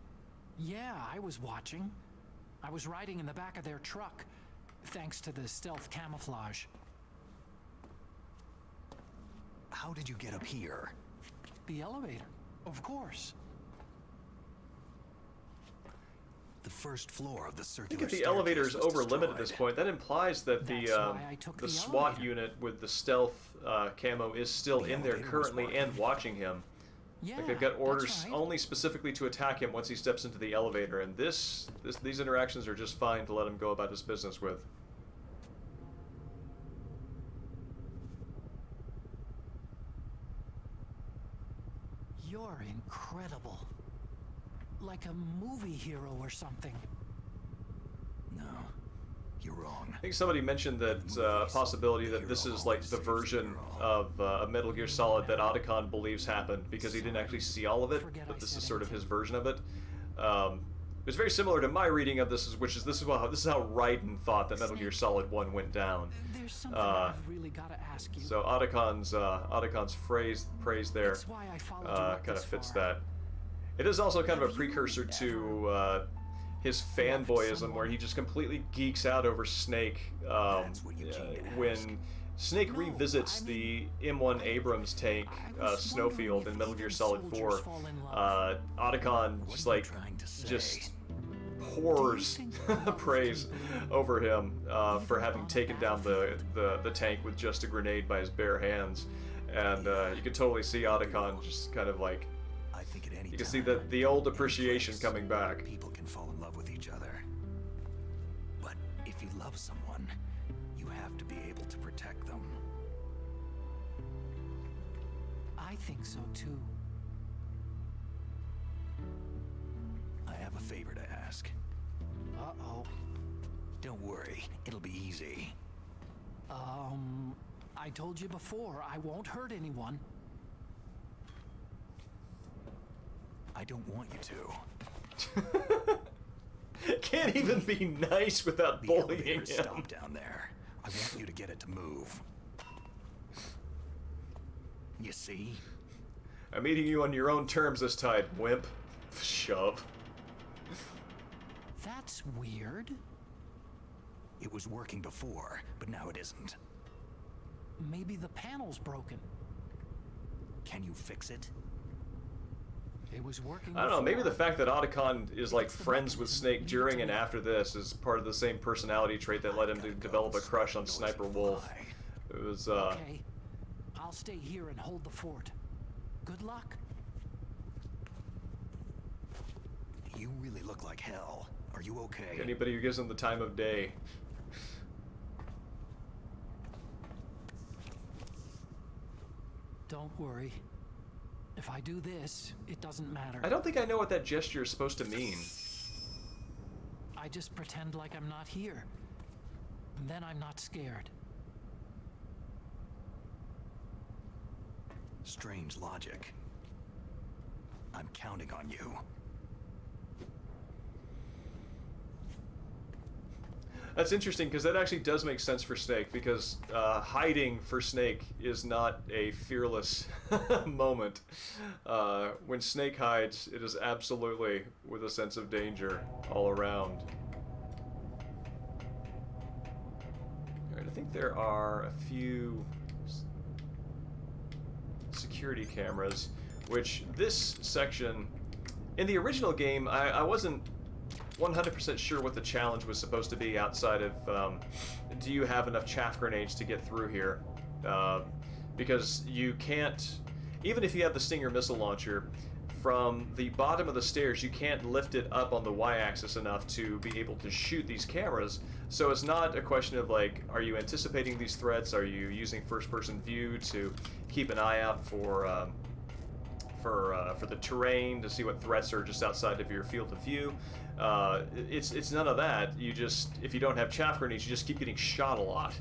Yeah, I was watching. I was riding in the back of their truck, thanks to the stealth camouflage. How did you get up here? The elevator, of course. The first floor of the I circular think if the staircase elevator is was over limit at destroyed. this point, that implies that That's why I took the the SWAT elevator. unit with the stealth camo is still The in there elevator was currently working. and watching him. Yeah, Like they've got orders that's right. only specifically to attack him once he steps into the elevator, and these interactions are just fine to let him go about his business with. You're incredible. Like a movie hero or something. No, you're wrong. I think somebody mentioned that possibility that this is like the version of Metal Gear Solid that Otacon believes happened because he didn't actually see all of it, but this is sort of his version of it. It's very similar to my reading of this, which is this is how Raiden thought that Metal Gear Solid 1 went down. There's something I've really got to ask you. So Otacon's praise there That's why I followed you up kind of this fits far. that. It is also kind of a Have you precursor ever to his fanboyism, where he just completely geeks out over Snake. That's what you came to When ask. Snake No, revisits I the M1 Abrams tank, I was Snowfield, wondering in if Metal Gear even Solid soldiers 4, fall in love. Otacon What just are you like trying to say? just pours Do you think love praise people over him for even having on the taken down the tank with just a grenade by his bare hands, and you can totally see Otacon just kind of like, I think at any you can see time, the old any appreciation place, coming back. People can fall in love with each other. But if you love someone, you have to be able to protect them. I think so too. I have a favor to ask. Uh-oh. Don't worry, it'll be easy. I told you before, I won't hurt anyone. I don't want you to. Can't even be nice without The bullying elevator's him. stopped down there. I want you to get it to move. You see? I'm meeting you on your own terms this time, wimp. Shove. That's weird. It was working before, but now it isn't. Maybe the panel's broken. Can you fix it? It was working I don't know, maybe the before. fact that Otacon is like What's the friends with mechanism? Snake Leave it during to and me. after this is part of the same personality trait that led him to develop a crush on Sniper Wolf. It was, Okay. I'll stay here and hold the fort. Good luck. You really look like hell. Are you okay? anybody who gives him the time of day. Don't worry. If I do this, it doesn't matter. I don't think I know what that gesture is supposed to mean. I just pretend like I'm not here. And then I'm not scared. Strange logic. I'm counting on you. That's interesting because that actually does make sense for Snake because hiding for Snake is not a fearless moment. When Snake hides, it is absolutely with a sense of danger all around. Alright, I think there are a few security cameras, which this section, in the original game, I wasn't 100% sure what the challenge was supposed to be outside of do you have enough chaff grenades to get through here, because you can't, even if you have the Stinger missile launcher, from the bottom of the stairs you can't lift it up on the y-axis enough to be able to shoot these cameras. So it's not a question of like, are you anticipating these threats, are you using first-person view to keep an eye out for the terrain to see what threats are just outside of your field of view. It's none of that. You just, if you don't have chaff grenades, you just keep getting shot a lot.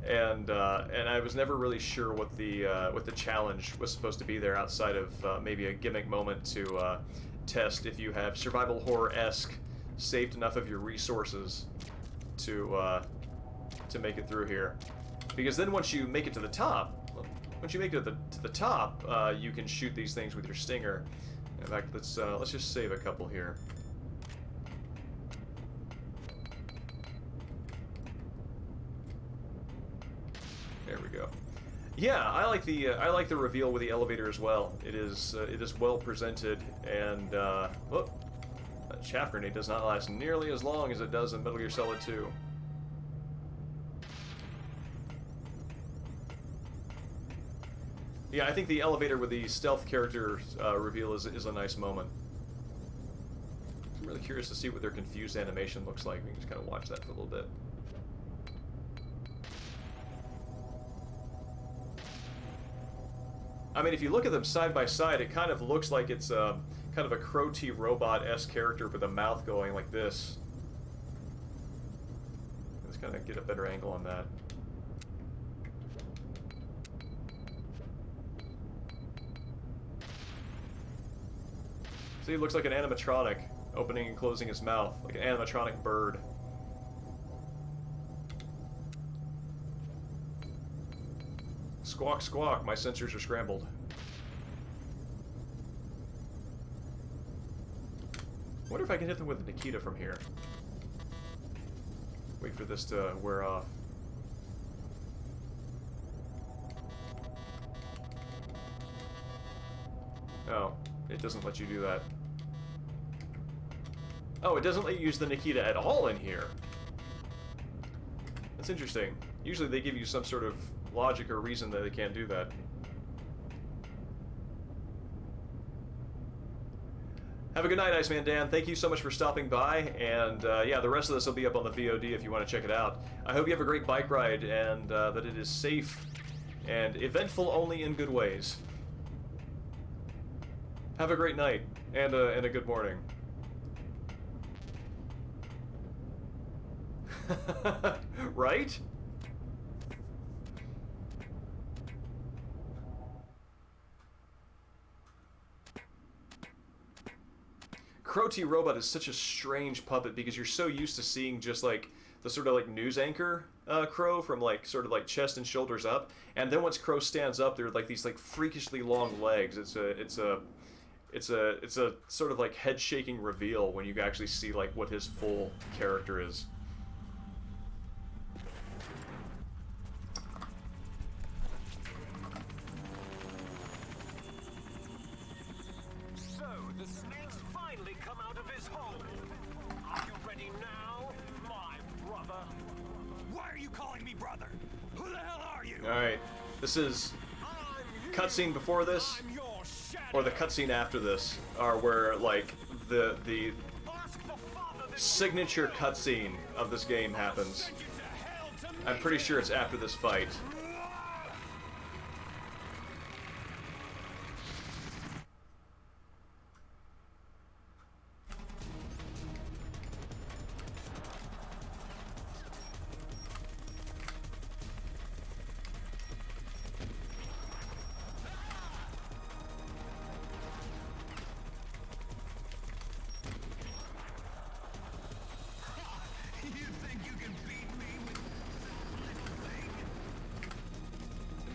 And I was never really sure what the challenge was supposed to be there outside of maybe a gimmick moment to test if you have survival horror-esque saved enough of your resources to make it through here. Because then once you make it to the top, you can shoot these things with your Stinger. In fact, let's just save a couple here. There we go. Yeah, I like the reveal with the elevator as well. It is well presented, and oh, that chaff grenade does not last nearly as long as it does in Metal Gear Solid 2. Yeah, I think the elevator with the stealth character reveal is a nice moment. I'm really curious to see what their confused animation looks like. We can just kind of watch that for a little bit. I mean, if you look at them side by side, it kind of looks like it's kind of a Crow T robot-esque character with a mouth going like this. Let's kind of get a better angle on that. See, it looks like an animatronic opening and closing his mouth, like an animatronic bird. Squawk, squawk, my sensors are scrambled. Wonder if I can hit them with a Nikita from here. Wait for this to wear off. Oh, it doesn't let you do that. Oh, it doesn't let you use the Nikita at all in here. That's interesting. Usually they give you some sort of logic or reason that they can't do that. Have a good night, Iceman Dan. Thank you so much for stopping by, and yeah, the rest of this will be up on the VOD if you want to check it out. I hope you have a great bike ride, and that it is safe and eventful only in good ways. Have a great night, and a good morning. Right? Crow T Robot is such a strange puppet because you're so used to seeing just like the sort of like news anchor Crow from like sort of like chest and shoulders up, and then once Crow stands up, there are like these like freakishly long legs. It's a sort of like head shaking reveal when you actually see like what his full character is. So, the snake's finally come out of his hole. Are you ready now, my brother? Why are you calling me brother? Who the hell are you? Alright, this is cutscene before this, or the cutscene after this, are where like the signature cutscene of this game happens. I'm pretty sure it's after this fight.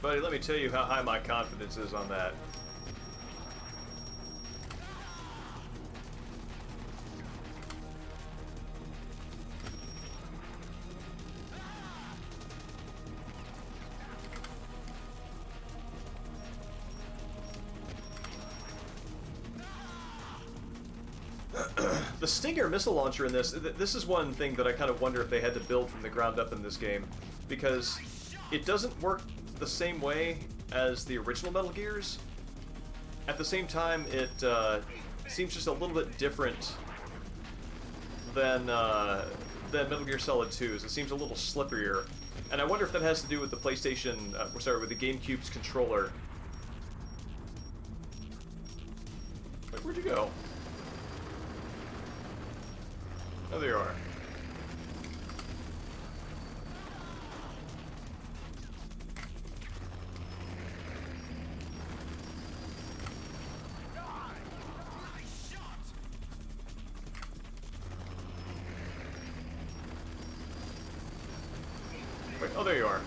Buddy, let me tell you how high my confidence is on that. The Stinger missile launcher in this is one thing that I kind of wonder if they had to build from the ground up in this game, because it doesn't work the same way as the original Metal Gears. At the same time, it seems just a little bit different than Metal Gear Solid 2's. It seems a little slipperier, and I wonder if that has to do with the PlayStation, with the GameCube's controller. Wait, where'd you go? Oh, there you are. Wait, oh, there you are.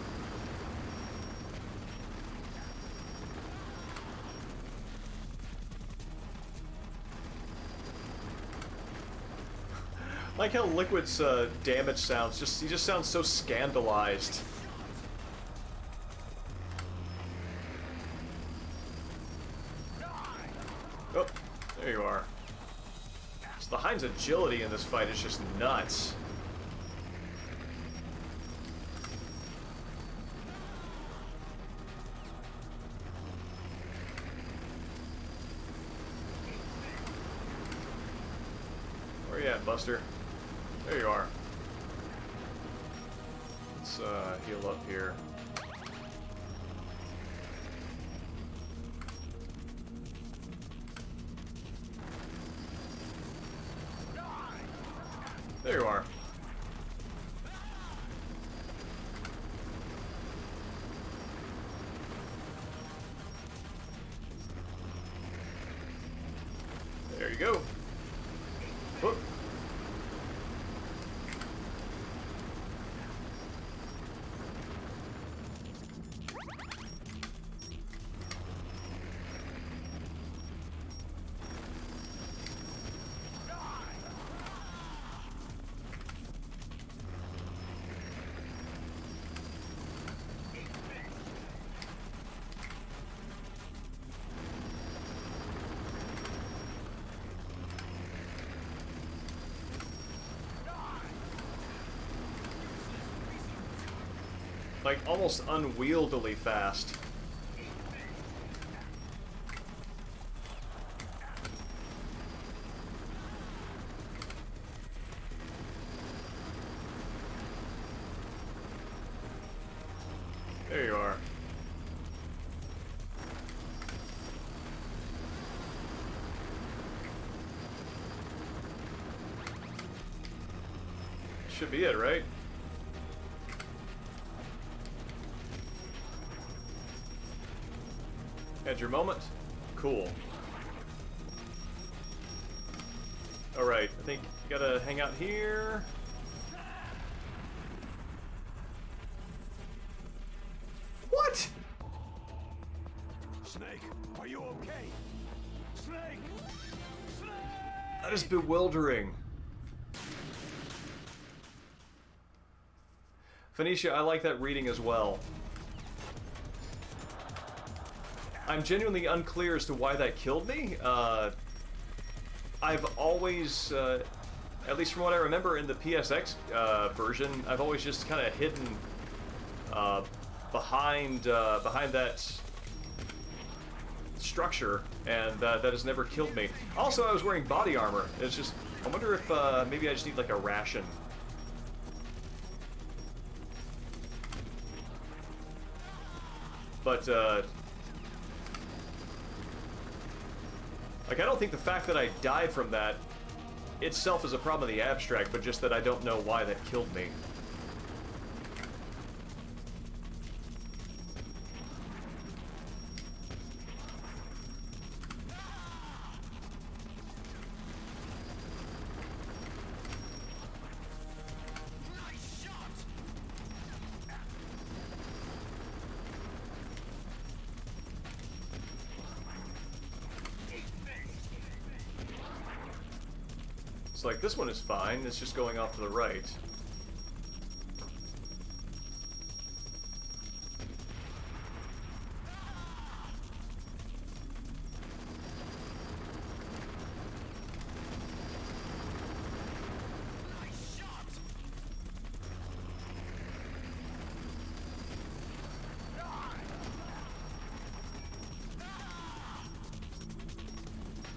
I like how Liquid's damage sounds. He just sounds so scandalized. Oh, there you are. So the Heinz agility in this fight is just nuts. Where you at, Buster? There you are. Let's heal up here. There you are. There you go. Whoop. Like, almost unwieldily fast. There you are. Should be it, right? Had your moment? Cool. Alright, I think you gotta hang out here. Snake, are you okay? Snake! Snake! That is bewildering. Phoenicia, I like that reading as well. I'm genuinely unclear as to why that killed me. I've always, at least from what I remember in the PSX version, I've always just kind of hidden behind that structure, and that has never killed me. Also, I was wearing body armor. It's just, I wonder if maybe I just need like a ration. But like, I don't think the fact that I died from that itself is a problem in the abstract, but just that I don't know why that killed me. Like, this one is fine, it's just going off to the right.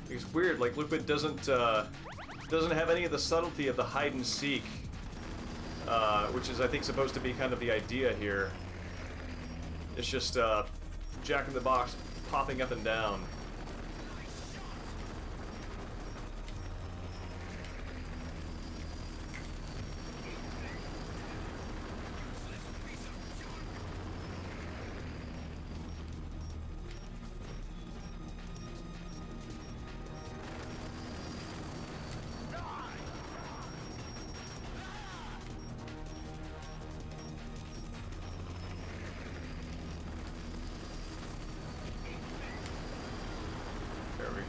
It's weird, like, Liquid doesn't have any of the subtlety of the hide and seek, which is, I think, supposed to be kind of the idea here. It's just Jack in the Box popping up and down.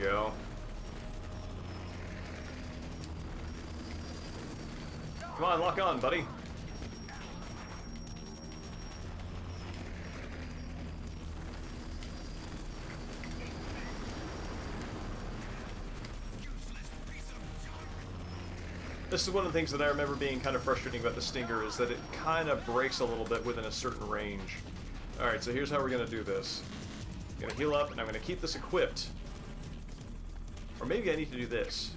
Go. Come on, lock on, buddy. This is one of the things that I remember being kind of frustrating about the Stinger, is that it kind of breaks a little bit within a certain range. Alright, so here's how we're going to do this. I'm going to heal up, and I'm going to keep this equipped. Or maybe I need to do this.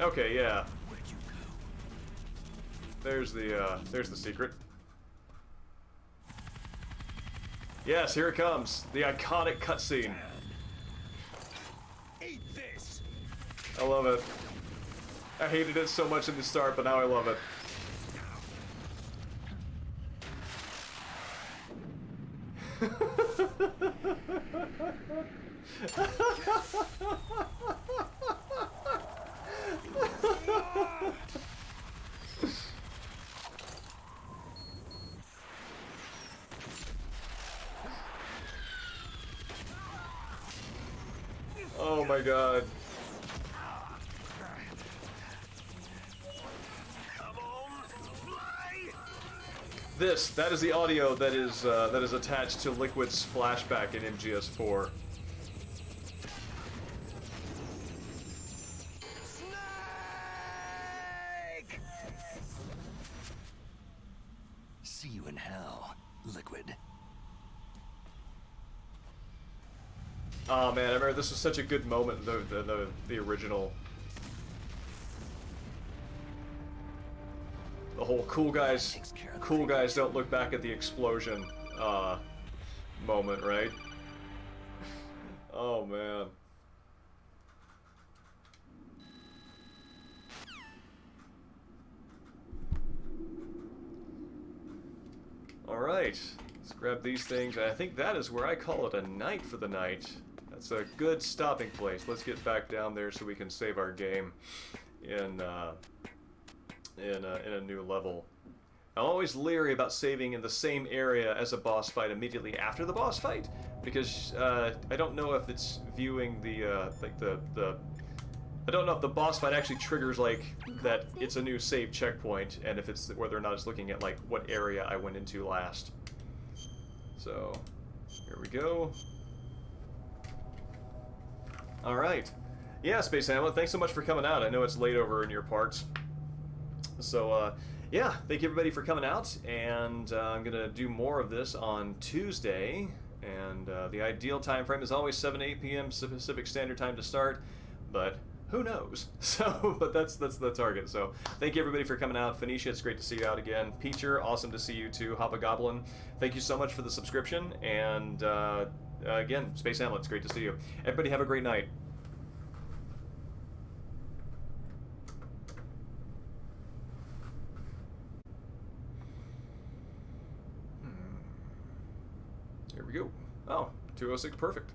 Okay, yeah. There's the secret. Yes, here it comes. The iconic cutscene. Eat this. I love it. I hated it so much in the start, but now I love it. Oh my god. That is the audio that is attached to Liquid's flashback in MGS4. Snake! See you in hell, Liquid. Oh man, I remember this was such a good moment in the original. The whole cool guys don't look back at the explosion moment, right? Oh man. Alright, let's grab these things. I think that is where I call it a night for the night. That's a good stopping place. Let's get back down there so we can save our game. in a new level. I'm always leery about saving in the same area as a boss fight immediately after the boss fight, because I don't know if it's viewing the I don't know if the boss fight actually triggers like that it's a new save checkpoint, and if it's whether or not it's looking at like what area I went into last. So here we go. All right, yeah, Space Hamlet, thanks so much for coming out. I know it's late over in your parts, so yeah, thank you everybody for coming out, and I'm gonna do more of this on Tuesday, and the ideal time frame is always 7 to 8 p.m. Pacific Standard Time to start, but who knows? So, but that's the target. So, thank you everybody for coming out. Phoenicia, it's great to see you out again. Peacher, awesome to see you too. Hoppa Goblin, thank you so much for the subscription. And again, Space Hamlet, it's great to see you. Everybody have a great night. Here we go. Oh, 206, perfect.